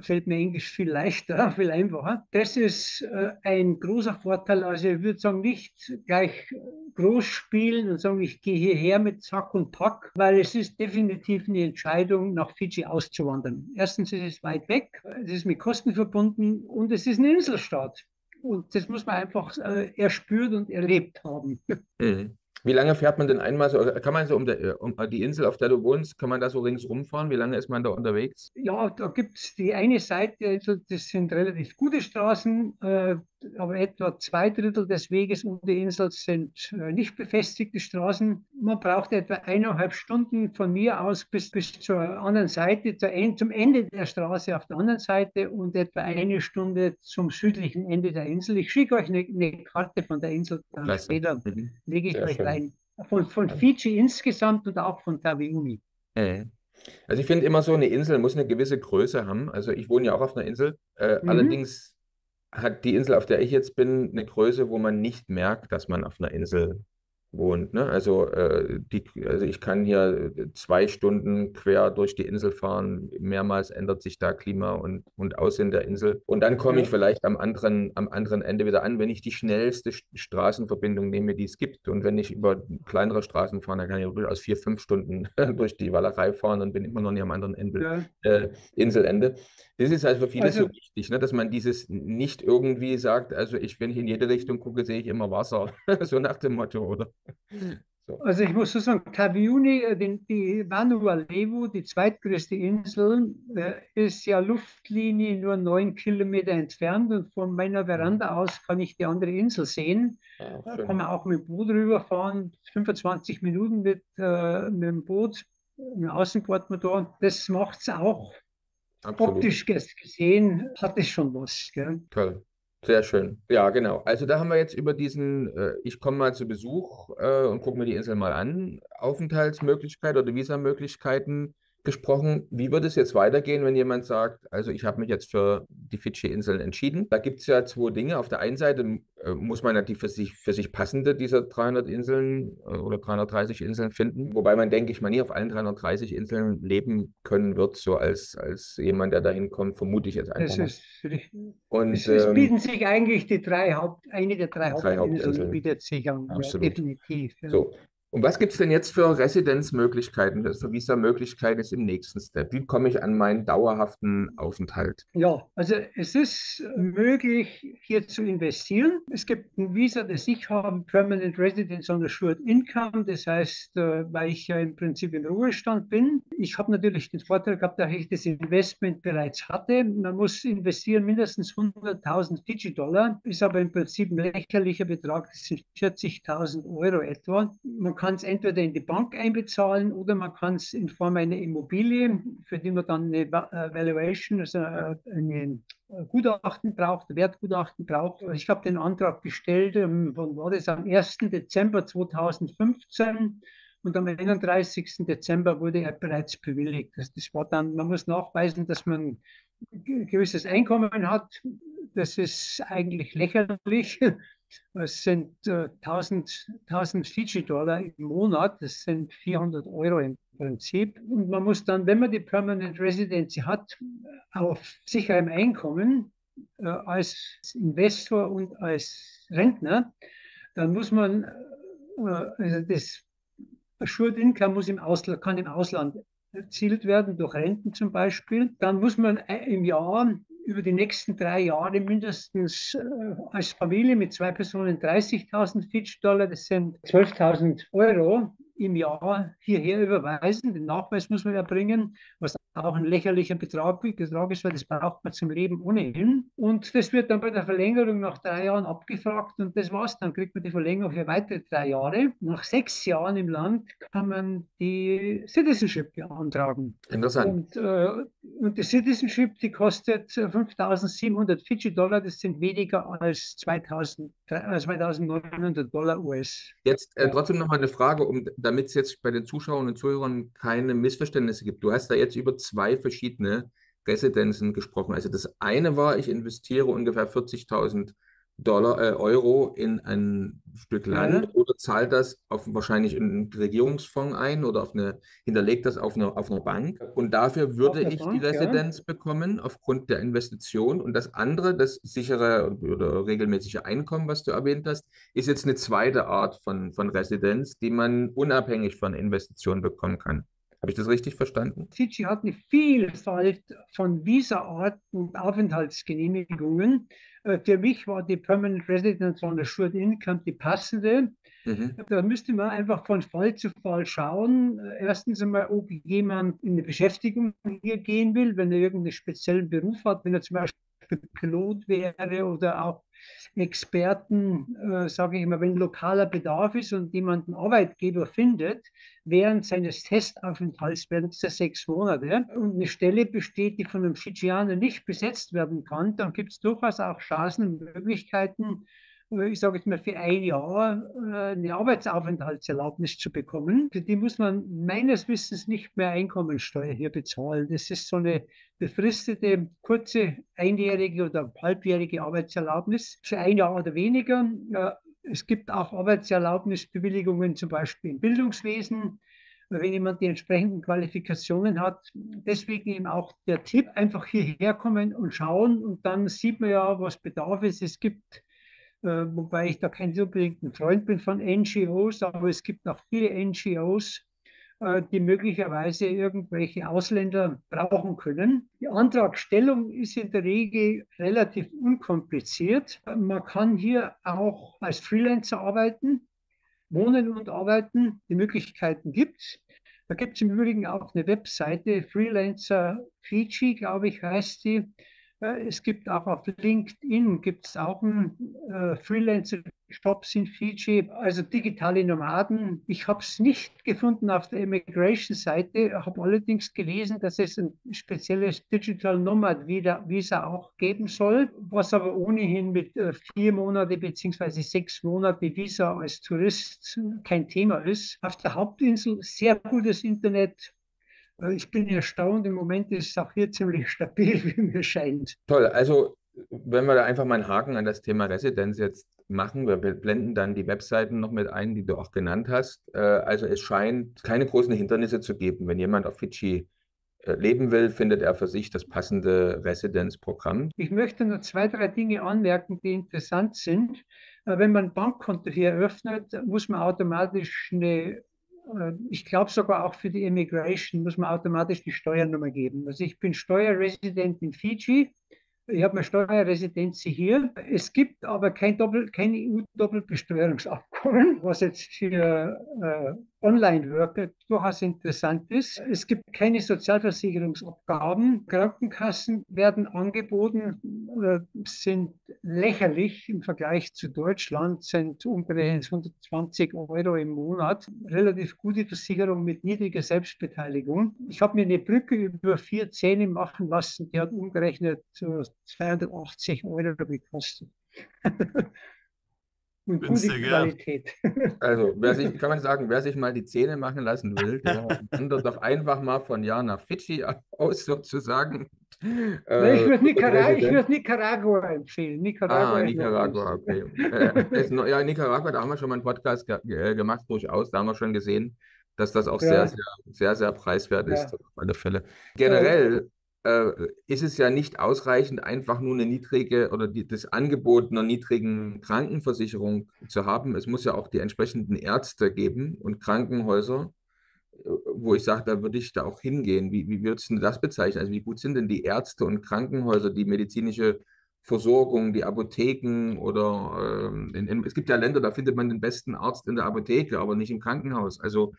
fällt mir Englisch viel leichter, viel einfacher. Das ist ein großer Vorteil. Also ich würde sagen, nicht gleich groß spielen und sagen, ich gehe hierher mit Sack und Pack, weil es ist definitiv eine Entscheidung, nach Fidschi auszuwandern. Erstens ist es weit weg, es ist mit Kosten verbunden und es ist ein Inselstaat. Und das muss man einfach erspürt und erlebt haben.
Mhm. Wie lange fährt man denn einmal so? Kann man so um die Insel, auf der du wohnst, kann man da so ringsum fahren? Wie lange ist man da unterwegs?
Ja, da gibt es die eine Seite, also das sind relativ gute Straßen, aber etwa 2/3 des Weges um die Insel sind nicht befestigte Straßen. Man braucht etwa 1,5 Stunden von mir aus bis zur anderen Seite, zum Ende der Straße auf der anderen Seite und etwa 1 Stunde zum südlichen Ende der Insel. Ich schicke euch eine Karte von der Insel dann
Klasse.
später, lege ich
Sehr
euch
schön.
rein. Von Fidschi insgesamt und auch von Taveuni.
Also ich finde immer so, eine Insel muss eine gewisse Größe haben. Also ich wohne ja auch auf einer Insel. Allerdings hat die Insel, auf der ich jetzt bin, eine Größe, wo man nicht merkt, dass man auf einer Insel wohnt. Ne? Also ich kann hier 2 Stunden quer durch die Insel fahren. Mehrmals ändert sich da Klima und Aussehen der Insel. Und dann komme ich vielleicht am anderen Ende wieder an, wenn ich die schnellste Straßenverbindung nehme, die es gibt. Und wenn ich über kleinere Straßen fahre, dann kann ich durchaus 4, 5 Stunden durch die Walachei fahren und bin immer noch nicht am anderen Inselende. Das ist also für viele so wichtig, ne, dass man dieses nicht irgendwie sagt, also wenn ich in jede Richtung gucke, sehe ich immer Wasser, so nach dem Motto, oder? So.
Also ich muss so sagen, Taveuni, die Vanuatu, die zweitgrößte Insel, ist ja Luftlinie nur 9 Kilometer entfernt und von meiner Veranda aus kann ich die andere Insel sehen. Da kann man auch mit dem Boot rüberfahren, 25 Minuten mit dem Boot, mit dem Außenbordmotor. Das macht es auch.
Absolut.
Optisch gesehen hat es schon was. Gell?
Toll. Sehr schön. Ja, genau. Also da haben wir jetzt über diesen, ich komme mal zu Besuch und gucke mir die Insel mal an, Aufenthaltsmöglichkeit oder Visamöglichkeiten gesprochen. Wie wird es jetzt weitergehen, wenn jemand sagt, also ich habe mich jetzt für die Fidschi-Inseln entschieden? Da gibt es ja 2 Dinge. Auf der einen Seite muss man die für sich passende dieser 300 Inseln oder 330 Inseln finden, wobei man, denke ich mal, nie auf allen 330 Inseln leben können wird, so als jemand, der da hinkommt, vermute ich jetzt einfach mal. Und
es bieten sich eigentlich eine der drei Hauptinseln bietet sich an,
absolut.
Definitiv. Ja.
So. Und was gibt es denn jetzt für Residenzmöglichkeiten, für Visa-Möglichkeiten ist im nächsten Step? Wie komme ich an meinen dauerhaften Aufenthalt?
Ja, also es ist möglich, hier zu investieren. Es gibt ein Visa, das ich habe, Permanent Residence on Assured Income. Das heißt, weil ich ja im Prinzip im Ruhestand bin. Ich habe natürlich den Vorteil gehabt, dass ich das Investment bereits hatte. Man muss investieren mindestens 100.000 Fidji-Dollar, ist aber im Prinzip ein lächerlicher Betrag. Das sind 40.000 Euro etwa. Man kann es entweder in die Bank einbezahlen oder man kann es in Form einer Immobilie, für die man dann eine Valuation, also ein Gutachten braucht, Wertgutachten braucht. Ich habe den Antrag gestellt, wann war das? Am 1. Dezember 2015 und am 31. Dezember wurde er bereits bewilligt. Das war dann, man muss nachweisen, dass man ein gewisses Einkommen hat. Das ist eigentlich lächerlich. Es sind 1000 Fidji-Dollar im Monat, das sind 400 Euro im Prinzip. Und man muss dann, wenn man die Permanent Residency hat, auf sicherem Einkommen als Investor und als Rentner, dann muss man, also das Assured Income kann im Ausland erzielt werden, durch Renten zum Beispiel. Dann muss man im Jahr über die nächsten 3 Jahre mindestens als Familie mit 2 Personen 30.000 Fidji-Dollar, das sind 12.000 Euro, im Jahr hierher überweisen. Den Nachweis muss man erbringen, was auch ein lächerlicher Betrag ist, weil das braucht man zum Leben ohnehin. Und das wird dann bei der Verlängerung nach 3 Jahren abgefragt und das war's. Dann kriegt man die Verlängerung für weitere 3 Jahre. Nach 6 Jahren im Land kann man die Citizenship beantragen.
Interessant.
Und die Citizenship, die kostet 5.700 Fidschi-Dollar. Das sind weniger als 2.900 Dollar US.
Jetzt trotzdem noch mal eine Frage, damit es jetzt bei den Zuschauern und Zuhörern keine Missverständnisse gibt. Du hast da jetzt über 2 verschiedene Residenzen gesprochen. Also das eine war, ich investiere ungefähr 40.000 Euro in ein Stück Land oder zahlt das wahrscheinlich in einen Regierungsfonds ein oder hinterlegt das auf einer Bank. Und dafür würde ich die Residenz bekommen aufgrund der Investition. Und das andere, das sichere oder regelmäßige Einkommen, was du erwähnt hast, ist jetzt eine zweite Art von Residenz, die man unabhängig von Investitionen bekommen kann. Habe ich das richtig verstanden?
Fidschi hat eine Vielfalt von Visa-Arten und Aufenthaltsgenehmigungen. Für mich war die Permanent Residence on Assured Income die passende. Da müsste man einfach von Fall zu Fall schauen. Erstens einmal, ob jemand in eine Beschäftigung hier gehen will, wenn er irgendeinen speziellen Beruf hat, wenn er zum Beispiel Pilot wäre oder auch Experten, sage ich immer, wenn lokaler Bedarf ist und jemand einen Arbeitgeber findet, während seines Testaufenthalts, während der 6 Monate, und eine Stelle besteht, die von einem Fidschianer nicht besetzt werden kann, dann gibt es durchaus auch Chancen und Möglichkeiten, ich sage jetzt mal, für 1 Jahr eine Arbeitsaufenthaltserlaubnis zu bekommen. Für die muss man meines Wissens nicht mehr Einkommensteuer hier bezahlen. Das ist so eine befristete, kurze, einjährige oder halbjährige Arbeitserlaubnis für 1 Jahr oder weniger. Es gibt auch Arbeitserlaubnisbewilligungen, zum Beispiel im Bildungswesen, wenn jemand die entsprechenden Qualifikationen hat. Deswegen eben auch der Tipp, einfach hierher kommen und schauen und dann sieht man ja, was Bedarf ist. Es gibt wobei ich da kein unbedingt ein Freund bin von NGOs, aber es gibt auch viele NGOs, die möglicherweise irgendwelche Ausländer brauchen können. Die Antragstellung ist in der Regel relativ unkompliziert. Man kann hier auch als Freelancer arbeiten, wohnen und arbeiten. Die Möglichkeiten gibt es. Da gibt es im Übrigen auch eine Webseite, Freelancer Fiji, glaube ich, heißt die. Es gibt auch auf LinkedIn gibt's auch einen Freelancer-Jobs in Fiji, also digitale Nomaden. Ich habe es nicht gefunden auf der Immigration-Seite, habe allerdings gelesen, dass es ein spezielles Digital Nomad Visa auch geben soll, was aber ohnehin mit 4 Monate bzw. 6 Monate Visa als Tourist kein Thema ist. Auf der Hauptinsel sehr gutes Internet. Ich bin erstaunt, im Moment ist es auch hier ziemlich stabil, wie mir scheint.
Toll, also wenn wir da einfach mal einen Haken an das Thema Residenz jetzt machen, wir blenden dann die Webseiten noch mit ein, die du auch genannt hast. Also es scheint keine großen Hindernisse zu geben. Wenn jemand auf Fidschi leben will, findet er für sich das passende Residenzprogramm.
Ich möchte nur 2, 3 Dinge anmerken, die interessant sind. Wenn man ein Bankkonto hier eröffnet, muss man automatisch ich glaube sogar auch für die Immigration muss man automatisch die Steuernummer geben. Also ich bin Steuerresident in Fiji. Ich habe eine Steuerresidenz hier. Es gibt aber kein EU-Doppelbesteuerungsabkommen, was jetzt für Online-Worker durchaus interessant ist. Es gibt keine Sozialversicherungsabgaben. Krankenkassen werden angeboten, sind lächerlich im Vergleich zu Deutschland, sind umgerechnet 120 Euro im Monat. Relativ gute Versicherung mit niedriger Selbstbeteiligung. Ich habe mir eine Brücke über 4 Zähne machen lassen, die hat umgerechnet 280 Euro gekostet. Und gute Qualität.
Also, kann man sagen, wer sich mal die Zähne machen lassen will, der wandert doch einfach mal von Jahr nach Fidschi aus, sozusagen.
Ich würde Nicaragua empfehlen.
Nicaragua, okay. Ja, Nicaragua, da haben wir schon mal einen Podcast gemacht, durchaus. Da haben wir schon gesehen, dass das auch sehr, sehr preiswert ist, auf alle Fälle. Generell ist es ja nicht ausreichend, einfach nur eine niedrige oder das Angebot einer niedrigen Krankenversicherung zu haben. Es muss ja auch die entsprechenden Ärzte geben und Krankenhäuser, wo ich sage, da würde ich da auch hingehen. Wie würdest du das bezeichnen? Also wie gut sind denn die Ärzte und Krankenhäuser, die medizinische Versorgung, die Apotheken oder es gibt ja Länder, da findet man den besten Arzt in der Apotheke, aber nicht im Krankenhaus. Also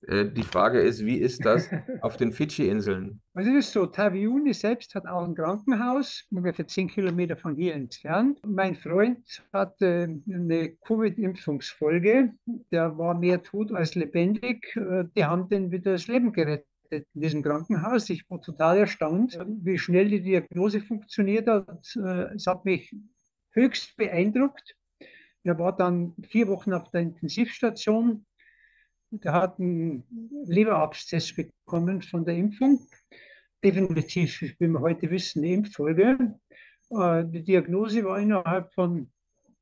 die Frage ist, wie ist das auf den Fidschi-Inseln?
Also es ist so, Taveuni selbst hat auch ein Krankenhaus, ungefähr 10 Kilometer von hier entfernt. Mein Freund hatte eine Covid-Impfungsfolge, der war mehr tot als lebendig. Die haben den wieder das Leben gerettet in diesem Krankenhaus. Ich war total erstaunt, wie schnell die Diagnose funktioniert hat. Es hat mich höchst beeindruckt. Er war dann 4 Wochen auf der Intensivstation. Der hat einen Leberabszess bekommen von der Impfung. Definitiv, wie wir heute wissen, eine Impffolge. Die Diagnose war innerhalb von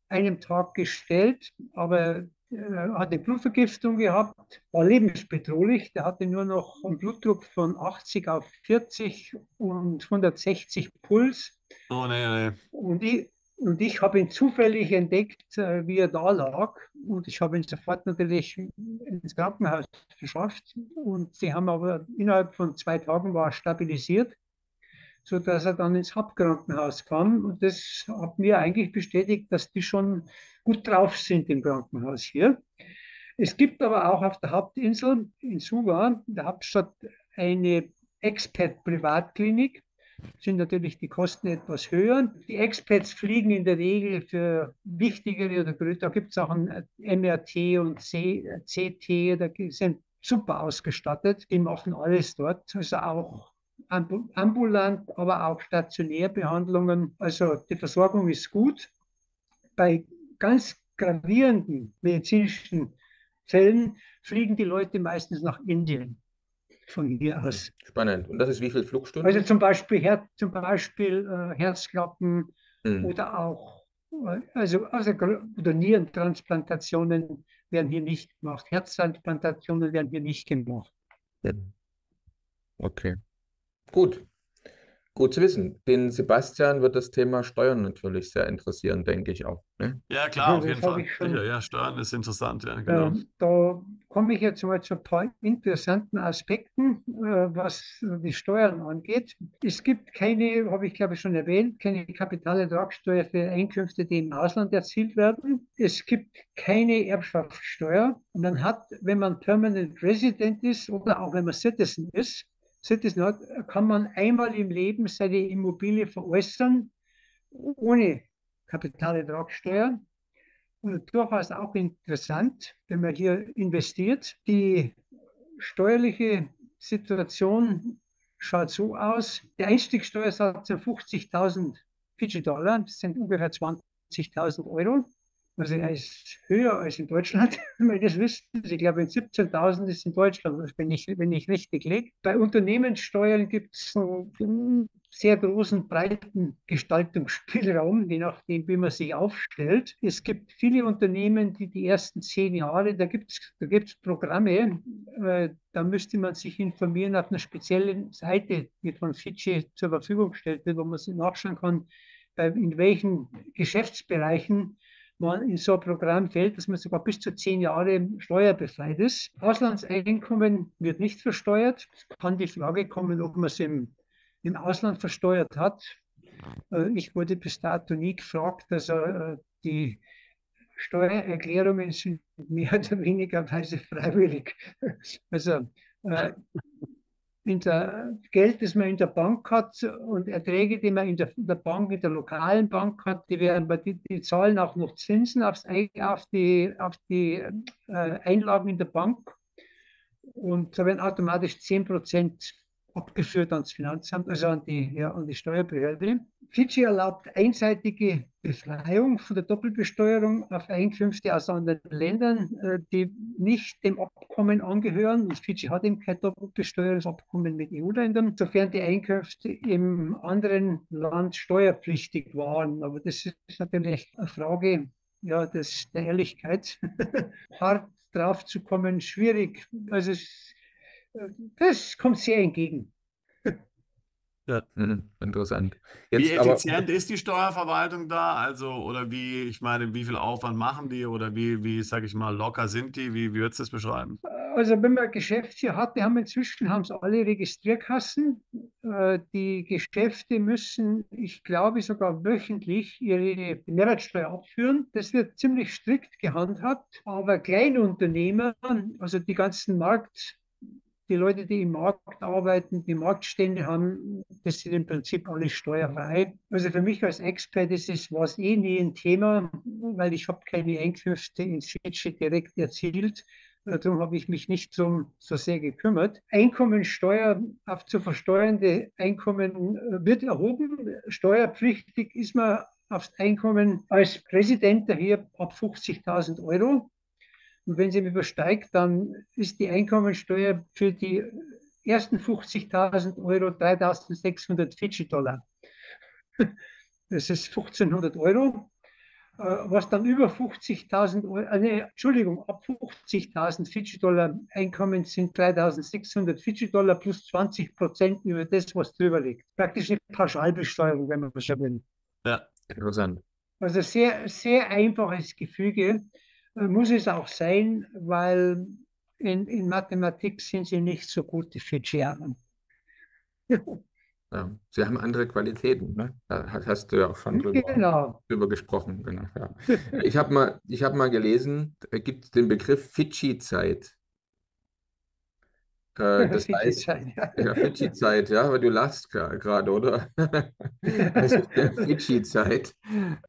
einem Tag gestellt, aber er hat eine Blutvergiftung gehabt, war lebensbedrohlich. Der hatte nur noch einen Blutdruck von 80 auf 40 und 160 Puls.
Oh, nee.
Und ich habe ihn zufällig entdeckt, wie er da lag. Und ich habe ihn sofort natürlich ins Krankenhaus geschafft. Und sie haben aber innerhalb von 2 Tagen war er stabilisiert, sodass er dann ins Hauptkrankenhaus kam. Und das hat mir eigentlich bestätigt, dass die schon gut drauf sind im Krankenhaus hier. Es gibt aber auch auf der Hauptinsel in Suva, der Hauptstadt, eine Expat-Privatklinik. Sind natürlich die Kosten etwas höher. Die Expats fliegen in der Regel für wichtigere oder größere, da gibt es auch ein MRT und CT, da sind super ausgestattet, die machen alles dort, also auch ambulant, aber auch Stationärbehandlungen. Also die Versorgung ist gut. Bei ganz gravierenden medizinischen Fällen fliegen die Leute meistens nach Indien von hier aus.
Spannend. Und das ist wie viele Flugstunden?
Also zum Beispiel Herzklappen oder auch oder Nierentransplantationen werden hier nicht gemacht. Herztransplantationen werden hier nicht gemacht.
Okay. Gut. Gut zu wissen. Den Sebastian wird das Thema Steuern natürlich sehr interessieren, denke ich auch. Ne?
Ja, klar, auf jeden
Das habe
Fall.
ich schon.
Sicher, ja, Steuern ist interessant, ja, genau.
Da komme ich jetzt mal zu ein paar interessanten Aspekten, was die Steuern angeht. Es gibt keine, habe ich glaube ich schon erwähnt, keine Kapitalertragssteuer für Einkünfte, die im Ausland erzielt werden. Es gibt keine Erbschaftssteuer. Und man hat, wenn man Permanent Resident ist oder auch wenn man Citizen ist, kann man einmal im Leben seine Immobilie veräußern, ohne Kapitalertragssteuer. Und durchaus auch interessant, wenn man hier investiert. Die steuerliche Situation schaut so aus. Der Einstiegssteuersatz sind 50.000 Fidschi-Dollar, das sind ungefähr 20.000 Euro. Also er ist höher als in Deutschland, wenn ihr das wisst. Ich glaube, 17.000 ist in Deutschland, wenn ich richtig liege. Bei Unternehmenssteuern gibt es einen sehr großen, breiten Gestaltungsspielraum, je nachdem, wie man sich aufstellt. Es gibt viele Unternehmen, die ersten 10 Jahre, da gibt's Programme, da müsste man sich informieren auf einer speziellen Seite, die von Fidschi zur Verfügung gestellt wird, wo man sich nachschauen kann, in welchen Geschäftsbereichen man in so ein Programm fällt, dass man sogar bis zu 10 Jahre steuerbefreit ist. Auslandseinkommen wird nicht versteuert. Es kann die Frage kommen, ob man es im Ausland versteuert hat. Ich wurde bis dato nie gefragt, also die Steuererklärungen sind mehr oder weniger freiwillig. Also Geld, das man in der Bank hat und Erträge, die man in der Bank, in der lokalen Bank hat, die zahlen auch noch Zinsen auf die Einlagen in der Bank. Und da werden automatisch 10% abgeführt ans Finanzamt, also an die Steuerbehörde. Fidschi erlaubt einseitige Befreiung von der Doppelbesteuerung auf Einkünfte aus anderen Ländern, die nicht dem Abkommen angehören. Und Fidschi hat eben kein Doppelbesteuerungsabkommen mit EU-Ländern, sofern die Einkünfte im anderen Land steuerpflichtig waren. Aber das ist natürlich eine Frage der Ehrlichkeit. Hart drauf zu kommen, schwierig. Also das kommt sehr entgegen.
Ja.
Interessant.
Wie effizient ist die Steuerverwaltung da? Also, oder wie viel Aufwand machen die oder wie sage ich mal, locker sind die? Wie würdest du das beschreiben?
Also wenn man ein Geschäft hier hat, haben sie alle Registrierkassen. Die Geschäfte müssen, ich glaube, sogar wöchentlich ihre Mehrwertsteuer abführen. Das wird ziemlich strikt gehandhabt, aber Kleinunternehmer, also die Leute, die im Markt arbeiten, die Marktstände haben, das sind im Prinzip alle steuerfrei. Also für mich als Expert war es eh nie ein Thema, weil ich habe keine Einkünfte in Fidschi direkt erzielt. Darum habe ich mich nicht so sehr gekümmert. Einkommensteuer auf zu versteuernde Einkommen wird erhoben. Steuerpflichtig ist man aufs Einkommen als Präsident daher ab 50.000 Euro. Und wenn sie übersteigt, dann ist die Einkommensteuer für die ersten 50.000 Euro 3.600 Fidschi-Dollar. Das ist 1.500 Euro. Was dann über 50.000 Euro, ab 50.000 Fidschi-Dollar Einkommen sind 3.600 Fidschi-Dollar plus 20% über das, was drüber liegt. Praktisch eine Pauschalbesteuerung, wenn man so will.
Ja, interessant.
Also sehr, sehr einfaches Gefüge. Muss es auch sein, weil in Mathematik sind sie nicht so gut, die Fidschianer.
Ja, sie haben andere Qualitäten, ne? Da hast du ja auch schon drüber gesprochen. Genau, ja. Ich hab mal gelesen, da gibt es den Begriff Fidschi-Zeit. Das heißt, Fidschi-Zeit, ja, aber du lachst gerade, oder? Also, Fidschi-Zeit.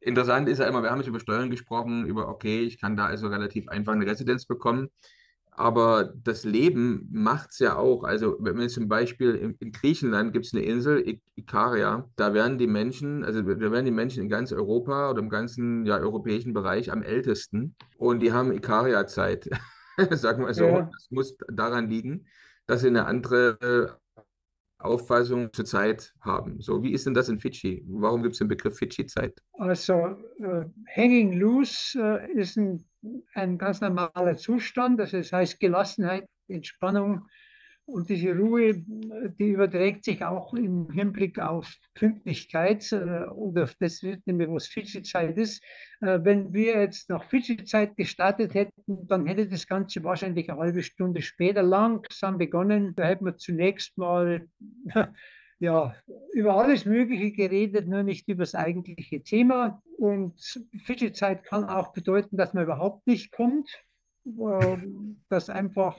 Interessant ist ja immer, wir haben jetzt über Steuern gesprochen, okay, ich kann da also relativ einfach eine Residenz bekommen. Aber das Leben macht es ja auch. Also, wenn wir zum Beispiel in Griechenland gibt es eine Insel, Ikaria, da werden die Menschen in ganz Europa oder im ganzen europäischen Bereich am ältesten. Und die haben Ikaria-Zeit. Sagen wir so. Ja. Das muss daran liegen, dass sie eine andere Auffassung zur Zeit haben. So, wie ist denn das in Fidschi? Warum gibt es den Begriff Fidschi-Zeit?
Also, hanging loose ist ein ganz normaler Zustand. Das heißt Gelassenheit, Entspannung und diese Ruhe, die überträgt sich auch im Hinblick auf Pünktlichkeit und auf das, was Fidschi-Zeit ist. Wenn wir jetzt nach Fidschi-Zeit gestartet hätten, dann hätte das Ganze wahrscheinlich eine halbe Stunde später langsam begonnen. Da hätten wir zunächst mal ja, über alles Mögliche geredet, nur nicht über das eigentliche Thema. Und Fidschi-Zeit kann auch bedeuten, dass man überhaupt nicht kommt, dass einfach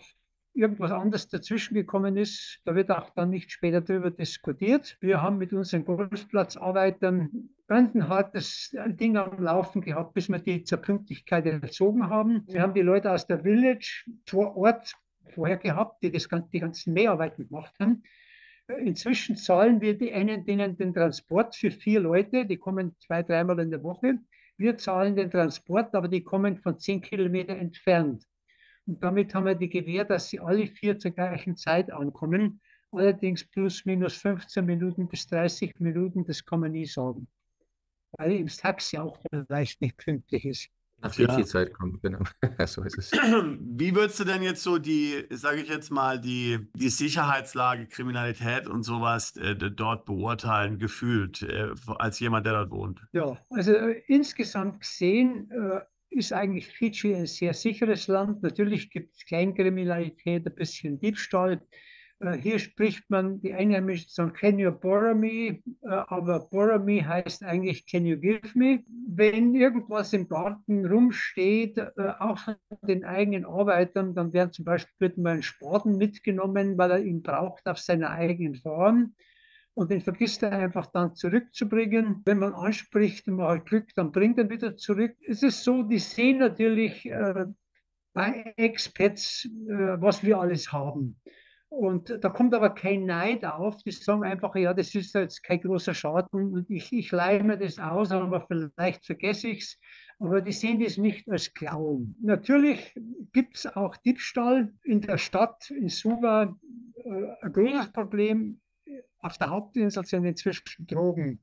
irgendwas anderes dazwischen gekommen ist. Da wird auch dann nicht später darüber diskutiert. Wir haben mit unseren Golfplatzarbeitern ganz ein hartes Ding am Laufen gehabt, bis wir die zur Pünktlichkeit erzogen haben. Wir haben die Leute aus der Village vor Ort vorher gehabt, die die ganzen Mehrarbeiten gemacht haben. Inzwischen zahlen wir denen den Transport für 4 Leute, die kommen 2-3 Mal in der Woche. Wir zahlen den Transport, aber die kommen von 10 Kilometer entfernt. Und damit haben wir die Gewähr, dass sie alle 4 zur gleichen Zeit ankommen. Allerdings plus minus 15 Minuten bis 30 Minuten, das kann man nie sagen. Weil im Taxi auch vielleicht nicht pünktlich ist.
Nach Fidschi-Zeit kommt, genau. So ist es.
Wie würdest du denn jetzt so sage ich jetzt mal, die Sicherheitslage, Kriminalität und sowas dort beurteilen, gefühlt, als jemand, der dort wohnt?
Ja, also insgesamt gesehen ist eigentlich Fidschi ein sehr sicheres Land. Natürlich gibt es Kleinkriminalität, ein bisschen Diebstahl. Hier spricht man, die Einheimischen sagen, can you borrow me? Aber borrow me heißt eigentlich, can you give me? Wenn irgendwas im Garten rumsteht, auch von den eigenen Arbeitern, dann wird mal ein Spaten mitgenommen, weil er ihn braucht auf seiner eigenen Farm. Und den vergisst er einfach dann zurückzubringen. Wenn man anspricht und man hat Glück, dann bringt er wieder zurück. Es ist so, die sehen natürlich bei Expats, was wir alles haben. Und da kommt aber kein Neid auf. Die sagen einfach, ja, das ist jetzt kein großer Schaden und ich leihe mir das aus, aber vielleicht vergesse ich es. Aber die sehen das nicht als Klauen. Natürlich gibt es auch Diebstahl in der Stadt, in Suva. Ein großes Problem auf der Hauptinsel sind inzwischen Drogen.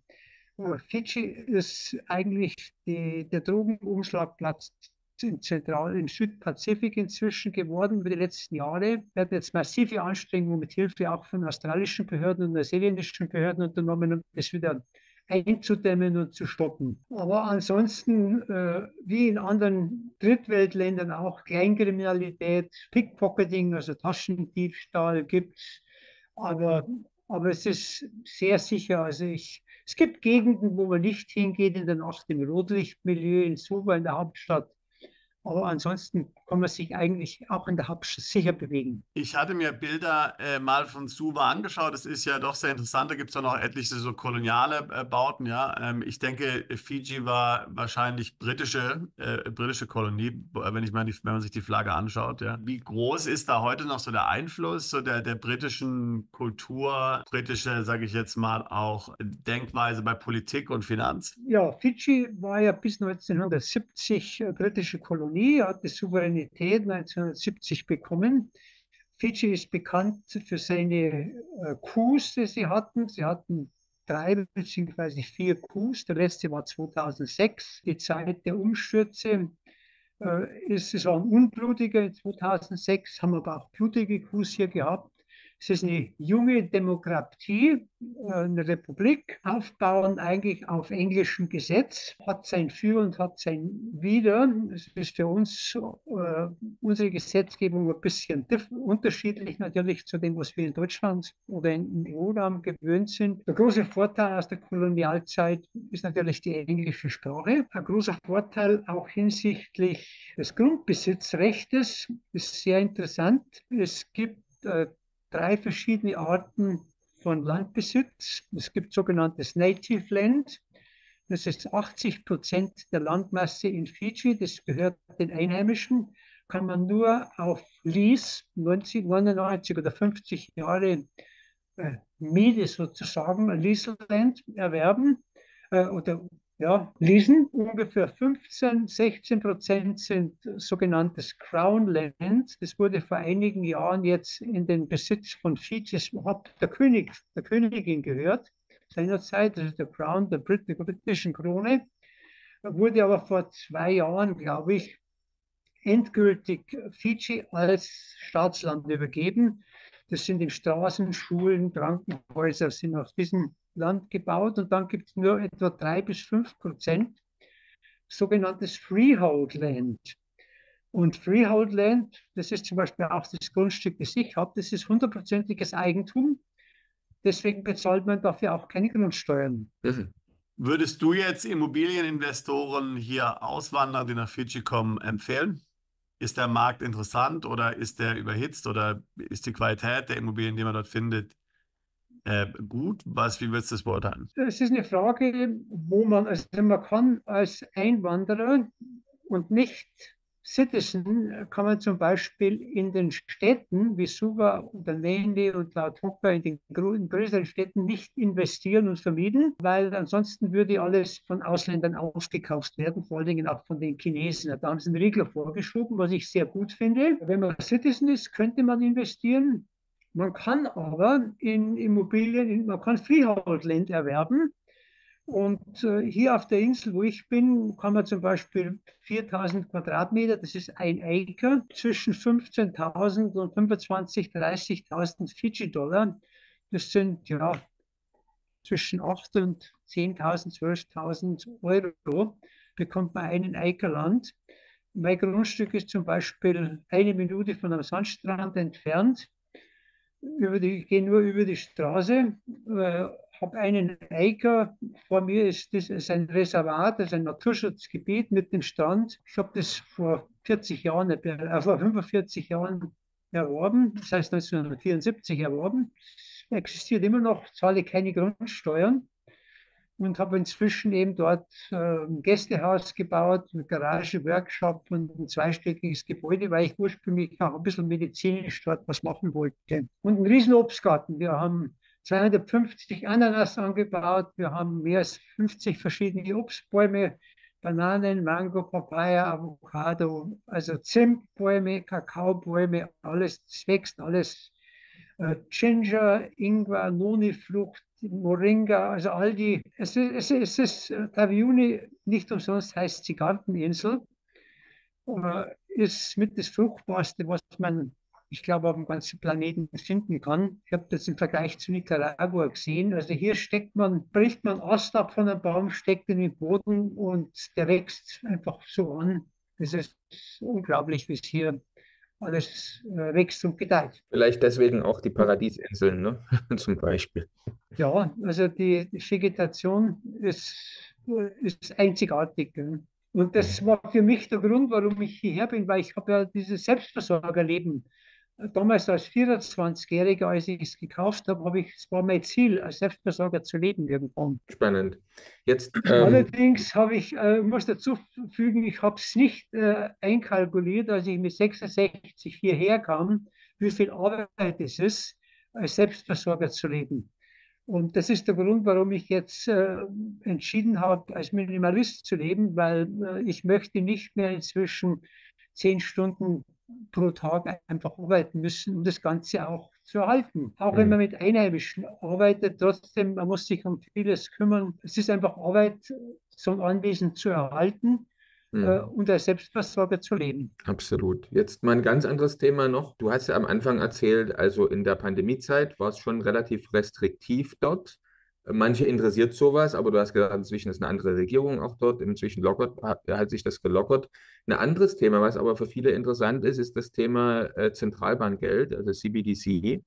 Fidschi ist eigentlich der Drogenumschlagplatz im Südpazifik inzwischen geworden über die letzten Jahre. Wir hatten jetzt massive Anstrengungen mit Hilfe auch von australischen Behörden und neuseeländischen Behörden unternommen, um das wieder einzudämmen und zu stoppen. Aber ansonsten, wie in anderen Drittweltländern auch, Kleinkriminalität, Pickpocketing, also Taschendiebstahl gibt es. Aber aber es ist sehr sicher. Also es gibt Gegenden, wo man nicht hingeht in der Nacht im Rotlichtmilieu, in Suva, in der Hauptstadt. Aber ansonsten kann man sich eigentlich auch in der Hauptstadt sicher bewegen.
Ich hatte mir Bilder mal von Suva angeschaut. Das ist ja doch sehr interessant. Da gibt es ja noch etliche so koloniale Bauten. Ja, ich denke, Fiji war wahrscheinlich britische Kolonie, wenn man sich die Flagge anschaut. Ja, wie groß ist da heute noch so der Einfluss so der britischen Kultur, britische, sage ich jetzt mal, auch Denkweise bei Politik und Finanz?
Ja, Fidschi war ja bis 1970 britische Kolonie, hat die Souveränität 1970 bekommen. Fidschi ist bekannt für seine Coups, die sie hatten. Sie hatten 3 bzw. 4 Coups. Der letzte war 2006, die Zeit der Umstürze. Es war ein unblutiger 2006, haben aber auch blutige Coups hier gehabt. Es ist eine junge Demokratie, eine Republik, aufbauend eigentlich auf englischem Gesetz, hat sein Für und hat sein Wider. Es ist für uns unsere Gesetzgebung ein bisschen unterschiedlich natürlich zu dem, was wir in Deutschland oder im EU-Raum gewöhnt sind. Der große Vorteil aus der Kolonialzeit ist natürlich die englische Sprache. Ein großer Vorteil auch hinsichtlich des Grundbesitzrechtes ist sehr interessant. Es gibt 3 verschiedene Arten von Landbesitz. Es gibt sogenanntes Native Land. Das ist 80% der Landmasse in Fidschi. Das gehört den Einheimischen. Kann man nur auf Lease 99 oder 50 Jahre Miete sozusagen, Leaseland erwerben oder ja, leasen. Ungefähr 15-16% sind sogenanntes Crown Land. Das wurde vor einigen Jahren jetzt in den Besitz von Fiji, hat der Königin gehört, seinerzeit, das ist der Crown der britischen Krone, wurde aber vor 2 Jahren, glaube ich, endgültig Fiji als Staatsland übergeben. Das sind die Straßen, Schulen, Krankenhäuser sind auf diesem Land gebaut und dann gibt es nur etwa 3-5% sogenanntes Freehold Land. Und Freehold Land, das ist zum Beispiel auch das Grundstück, das ich habe, das ist 100%iges Eigentum. Deswegen bezahlt man dafür auch keine Grundsteuern.
Würdest du jetzt Immobilieninvestoren hier auswandern, die nach Fidschi kommen, empfehlen? Ist der Markt interessant oder ist der überhitzt oder ist die Qualität der Immobilien, die man dort findet, gut? Wie würdest du das beurteilen?
Es ist eine Frage, also man kann als Einwanderer und nicht Citizen, kann man zum Beispiel in den Städten wie Suva oder Naini und Lautoka in den größeren Städten nicht investieren und vermieten, weil ansonsten würde alles von Ausländern aufgekauft werden, vor allen Dingen auch von den Chinesen. Da haben sie einen Riegel vorgeschoben, was ich sehr gut finde. Wenn man Citizen ist, könnte man investieren. Man kann aber in Immobilien, man kann Freehold Land erwerben. Und hier auf der Insel, wo ich bin, kann man zum Beispiel 4.000 Quadratmeter, das ist 1 Acre, zwischen 15.000 und 25.000, 30.000 Fidschi-Dollar. Das sind ja zwischen 8.000 und 10.000, 12.000 Euro, bekommt man 1 Acre Land. Mein Grundstück ist zum Beispiel 1 Minute von einem Sandstrand entfernt. Ich gehe nur über die Straße, habe einen Acre, vor mir ist ein Reservat, das ist ein Naturschutzgebiet mit dem Strand. Ich habe das vor 45 Jahren erworben, das heißt 1974 erworben. Existiert immer noch, zahle keine Grundsteuern und habe inzwischen eben dort ein Gästehaus gebaut, eine Garage, Workshop und ein 2-stöckiges Gebäude, weil ich ursprünglich auch ein bisschen medizinisch dort was machen wollte. Und einen riesen Obstgarten. Wir haben 250 Ananas angebaut, wir haben mehr als 50 verschiedene Obstbäume, Bananen, Mango, Papaya, Avocado, also Zimtbäume, Kakaobäume, alles, es wächst alles. Ginger, Ingwer, Noni-Frucht, Moringa, also all die. Es ist Taveuni, nicht umsonst heißt sie Garteninsel, ist mit das Fruchtbarste, was man, ich glaube, auf dem ganzen Planeten finden kann. Ich habe das im Vergleich zu Nicaragua gesehen. Also hier bricht man Ast ab von einem Baum, steckt in den Boden und der wächst einfach so an. Es ist unglaublich, wie es hier alles wächst und gedeiht.
Vielleicht deswegen auch die Paradiesinseln, ne? Zum Beispiel.
Ja, also die Vegetation ist einzigartig. Gell? Und das war für mich der Grund, warum ich hierher bin, weil ich habe ja dieses Selbstversorgerleben. Damals als 24-Jähriger, als ich es gekauft habe, es war mein Ziel, als Selbstversorger zu leben irgendwann.
Spannend. Jetzt,
Allerdings muss dazu fügen, ich habe es nicht einkalkuliert, als ich mit 66 hierher kam, wie viel Arbeit es ist, als Selbstversorger zu leben. Und das ist der Grund, warum ich jetzt entschieden habe, als Minimalist zu leben, weil ich möchte nicht mehr inzwischen 10 Stunden pro Tag einfach arbeiten müssen, um das Ganze auch zu erhalten. Auch wenn man mit Einheimischen arbeitet, trotzdem, man muss sich um vieles kümmern. Es ist einfach Arbeit, so ein Anwesen zu erhalten und als Selbstversorger zu leben.
Absolut. Jetzt mal ein ganz anderes Thema noch. Du hast ja am Anfang erzählt, also in der Pandemiezeit war es schon relativ restriktiv dort. Manche interessiert sowas, aber du hast gesagt, inzwischen ist eine andere Regierung auch dort. Inzwischen hat sich das gelockert. Ein anderes Thema, was aber für viele interessant ist, ist das Thema Zentralbankgeld, also CBDC.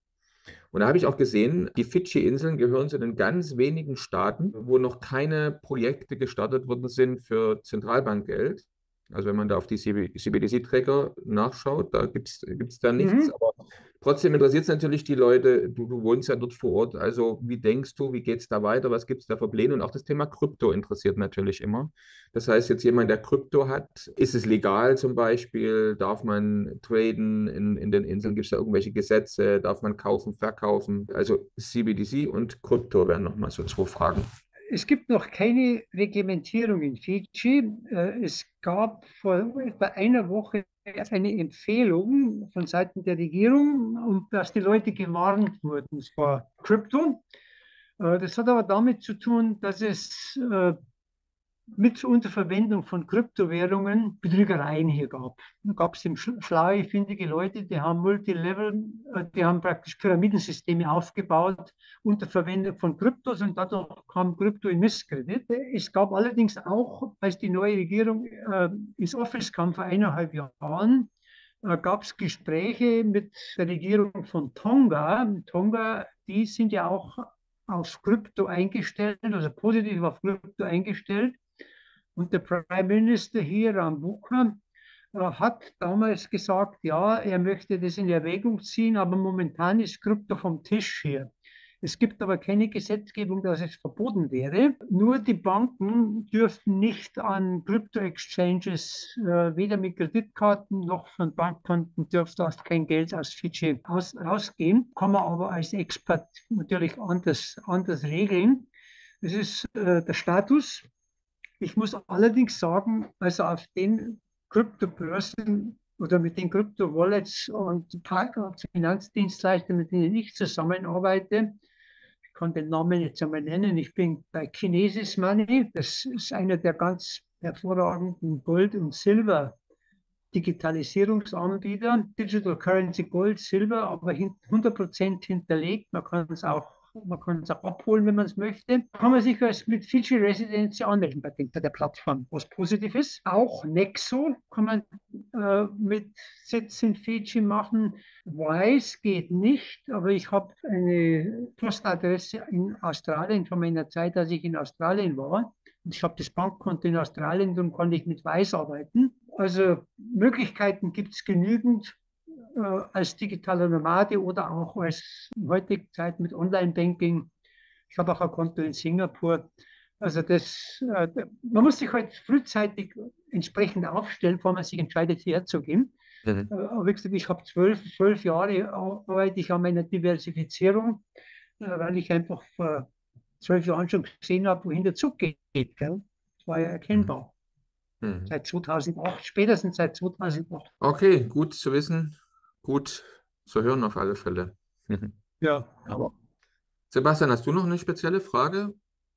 Und da habe ich auch gesehen, die Fidschi-Inseln gehören zu den ganz wenigen Staaten, wo noch keine Projekte gestartet worden sind für Zentralbankgeld. Also wenn man da auf die CBDC-Tracker nachschaut, da gibt's da nichts. Aber trotzdem interessiert es natürlich die Leute, du wohnst ja dort vor Ort. Also wie denkst du, wie geht es da weiter? Was gibt es da für Pläne? Und auch das Thema Krypto interessiert natürlich immer. Das heißt, jetzt jemand, der Krypto hat, ist es legal zum Beispiel? Darf man traden in den Inseln? Gibt es da irgendwelche Gesetze? Darf man kaufen, verkaufen? Also CBDC und Krypto wären nochmal so 2 Fragen.
Es gibt noch keine Reglementierung in Fidschi. Es gab vor etwa einer Woche eine Empfehlung von Seiten der Regierung, dass die Leute gewarnt wurden vor Krypto. Das hat aber damit zu tun, dass es mit unter Verwendung von Kryptowährungen Betrügereien hier gab. Da gab es schlaue, findige Leute, die haben die haben praktisch Pyramidensysteme aufgebaut unter Verwendung von Kryptos und dadurch kam Krypto in Misskredit. Es gab allerdings auch, als die neue Regierung ins Office kam vor 1,5 Jahren, gab es Gespräche mit der Regierung von Tonga. Tonga, die sind ja auch auf Krypto eingestellt, also positiv auf Krypto eingestellt. Und der Prime Minister hier, Rambuka, hat damals gesagt, ja, er möchte das in Erwägung ziehen, aber momentan ist Krypto vom Tisch hier. Es gibt aber keine Gesetzgebung, dass es verboten wäre. Nur die Banken dürften nicht an Krypto-Exchanges, weder mit Kreditkarten noch von Bankkonten dürfte kein Geld aus Fidschi rausgehen. Kann man aber als Expert natürlich anders regeln. Das ist der Status. Ich muss allerdings sagen, also auf den Kryptobörsen oder mit den Krypto-Wallets und Finanzdienstleistern, mit denen ich zusammenarbeite, ich kann den Namen jetzt einmal nennen, ich bin bei Kinesis Money, das ist einer der ganz hervorragenden Gold- und Silber-Digitalisierungsanbieter, Digital Currency Gold, Silber, aber 100% hinterlegt, man kann es auch abholen, wenn man es möchte. Kann man sich mit Fidschi Residency anmelden bei der Plattform, was positiv ist. Auch Nexo kann man mit Sitz in Fidschi machen. Wise geht nicht, aber ich habe eine Postadresse in Australien von meiner Zeit, als ich in Australien war. Und ich habe das Bankkonto in Australien, dann kann ich mit Wise arbeiten. Also Möglichkeiten gibt es genügend. Als digitaler Nomade oder auch als in heutiger Zeit mit Online-Banking. Ich habe auch ein Konto in Singapur. Also man muss sich halt frühzeitig entsprechend aufstellen, bevor man sich entscheidet, hierher zu gehen. Aber wie gesagt, ich habe 12 Jahre arbeite ich an meiner Diversifizierung, weil ich einfach vor 12 Jahren schon gesehen habe, wohin der Zug geht. Gell? Das war ja erkennbar. Seit 2008, spätestens seit 2008.
Okay, gut zu wissen. Gut zu hören auf alle Fälle.
Ja, aber.
Sebastian, hast du noch eine spezielle Frage?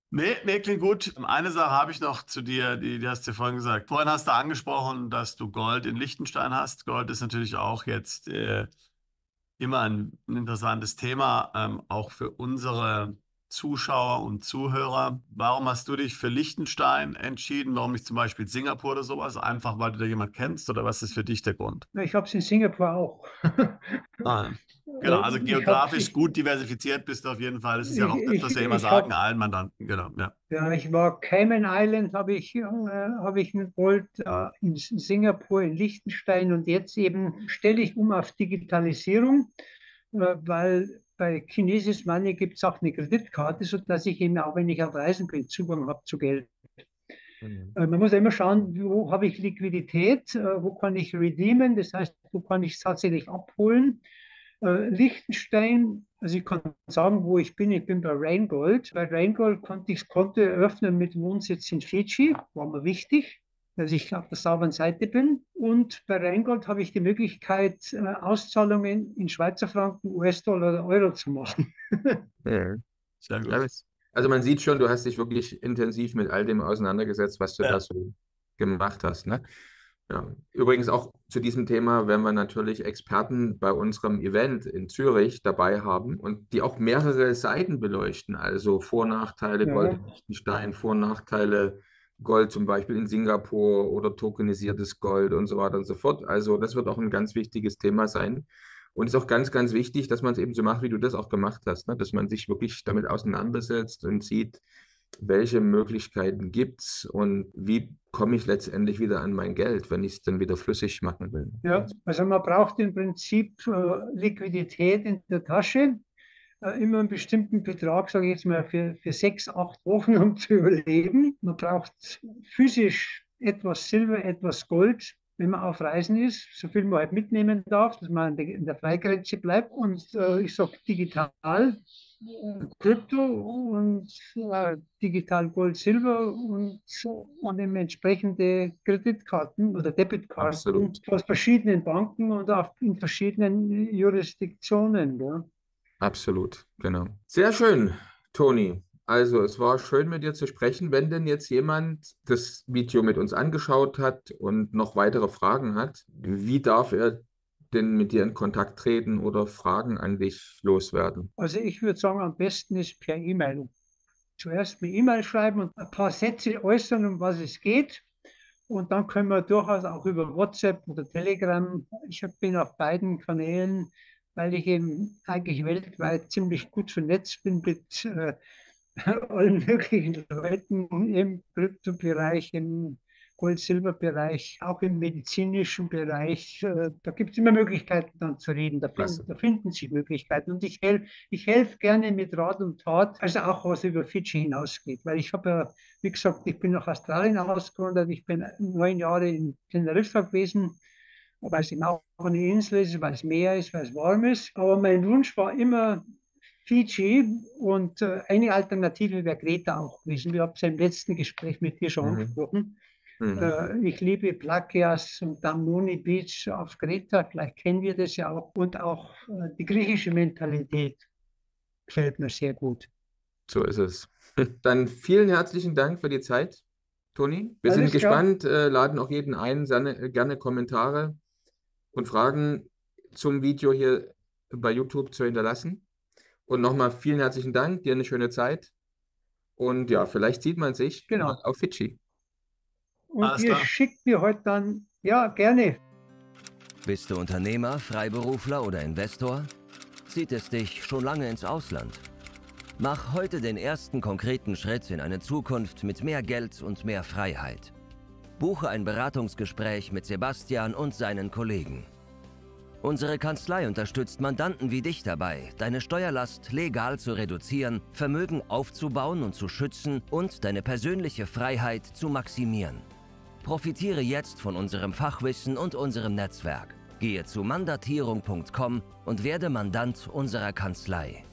Nee, klingt gut. Eine Sache habe ich noch zu dir, die hast du vorhin gesagt. Vorhin hast du angesprochen, dass du Gold in Liechtenstein hast. Gold ist natürlich auch jetzt immer ein interessantes Thema, auch für unsere Zuschauer und Zuhörer, warum hast du dich für Liechtenstein entschieden? Warum nicht zum Beispiel Singapur oder sowas? Einfach, weil du da jemand kennst oder was ist für dich der Grund?
Ich habe es in Singapur auch.
Ah, genau, also geografisch
Ich,
gut diversifiziert bist du auf jeden Fall. Das ist ja auch das, was wir immer
ich
sagen,
habe
allen Mandanten. Genau, ja.
Ja, ich war Cayman Island, habe ich mit Gold, in Singapur, in Liechtenstein und jetzt eben stelle ich um auf Digitalisierung, weil bei Kinesis Money gibt es auch eine Kreditkarte, sodass ich eben auch, wenn ich auf Reisen bin, Zugang habe zu Geld.
Mhm.
Man muss ja immer schauen, wo habe ich Liquidität, wo kann ich redeemen, das heißt, wo kann ich es tatsächlich abholen. Liechtenstein, also ich kann sagen, wo ich bin. Ich bin bei Rheingold. Bei Rheingold konnte ich das Konto eröffnen mit Wohnsitz in Fidschi, war mir wichtig, dass ich auf der sauberen Seite bin. Und bei Rheingold habe ich die Möglichkeit, Auszahlungen in Schweizer Franken, US-Dollar oder Euro zu machen.
Ja.
Sehr gut.
Ja, also man sieht schon, du hast dich wirklich intensiv mit all dem auseinandergesetzt, was du
Ja.
da so gemacht hast, ne? Ja. Übrigens auch zu diesem Thema werden wir natürlich Experten bei unserem Event in Zürich dabei haben und die auch mehrere Seiten beleuchten, also Vor- und Nachteile Gold
Ja,
in Liechtenstein, Vor- und Nachteile Gold zum Beispiel in Singapur oder tokenisiertes Gold und so weiter und so fort. Also das wird auch ein ganz wichtiges Thema sein. Und es ist auch ganz, ganz wichtig, dass man es eben so macht, wie du das auch gemacht hast, ne? Dass man sich wirklich damit auseinandersetzt und sieht, welche Möglichkeiten gibt es und wie komme ich letztendlich wieder an mein Geld, wenn ich es dann wieder flüssig machen will.
ja, also man braucht im Prinzip Liquidität in der Tasche, immer einen bestimmten Betrag, sage ich jetzt mal, für 6, 8 Wochen, um zu überleben. Man braucht physisch etwas Silber, etwas Gold, wenn man auf Reisen ist, so viel man halt mitnehmen darf, dass man in der Freigrenze bleibt. Und ich sage digital, Krypto und digital Gold, Silber und eben entsprechende Kreditkarten oder Debitkarten
Absolut.
aus verschiedenen Banken und auch in verschiedenen Jurisdiktionen. Ja.
Absolut, genau. Sehr schön, Toni. Also, es war schön mit dir zu sprechen. Wenn denn jetzt jemand das Video mit uns angeschaut hat und noch weitere Fragen hat, wie darf er denn mit dir in Kontakt treten oder Fragen an dich loswerden?
Also ich würde sagen, am besten ist per E-Mail. Zuerst eine E-Mail schreiben und ein paar Sätze äußern, um was es geht. Und dann können wir durchaus auch über WhatsApp oder Telegram. Ich bin auf beiden Kanälen, weil ich eben eigentlich weltweit ziemlich gut vernetzt bin mit allen möglichen Leuten im Kryptobereich, im Gold-Silber-Bereich, auch im medizinischen Bereich. Da gibt es immer Möglichkeiten dann zu reden.
Klasse.
Da finden sich Möglichkeiten. Und ich helfe gerne mit Rat und Tat, also auch was über Fidschi hinausgeht. Weil ich habe ja, wie gesagt, ich bin nach Australien ausgewandert. Ich bin 9 Jahre in Teneriffa gewesen, weil es eben auch eine Insel ist, weil es Meer ist, weil es warm ist. Aber mein Wunsch war immer Fidschi und eine Alternative wäre Kreta auch gewesen. Wir haben es ja im letzten Gespräch mit dir schon angesprochen.
Mhm.
Ich liebe Plakias und Damnoni Beach auf Kreta, vielleicht kennen wir das ja auch. Und auch die griechische Mentalität gefällt mir sehr gut.
So ist es. Dann vielen herzlichen Dank für die Zeit, Toni. Wir sind
Alles klar.
gespannt, laden auch jeden ein, gerne Kommentare und Fragen zum Video hier bei YouTube zu hinterlassen. Und nochmal vielen herzlichen Dank, dir eine schöne Zeit. Und ja, vielleicht sieht man sich mal
Genau.
auf Fidschi.
Und
Alles
ihr
klar.
schickt mir heute dann, ja, gerne.
Bist du Unternehmer, Freiberufler oder Investor? Zieht es dich schon lange ins Ausland? Mach heute den ersten konkreten Schritt in eine Zukunft mit mehr Geld und mehr Freiheit. Buche ein Beratungsgespräch mit Sebastian und seinen Kollegen. Unsere Kanzlei unterstützt Mandanten wie dich dabei, deine Steuerlast legal zu reduzieren, Vermögen aufzubauen und zu schützen und deine persönliche Freiheit zu maximieren. Profitiere jetzt von unserem Fachwissen und unserem Netzwerk. Gehe zu mandatierung.com und werde Mandant unserer Kanzlei.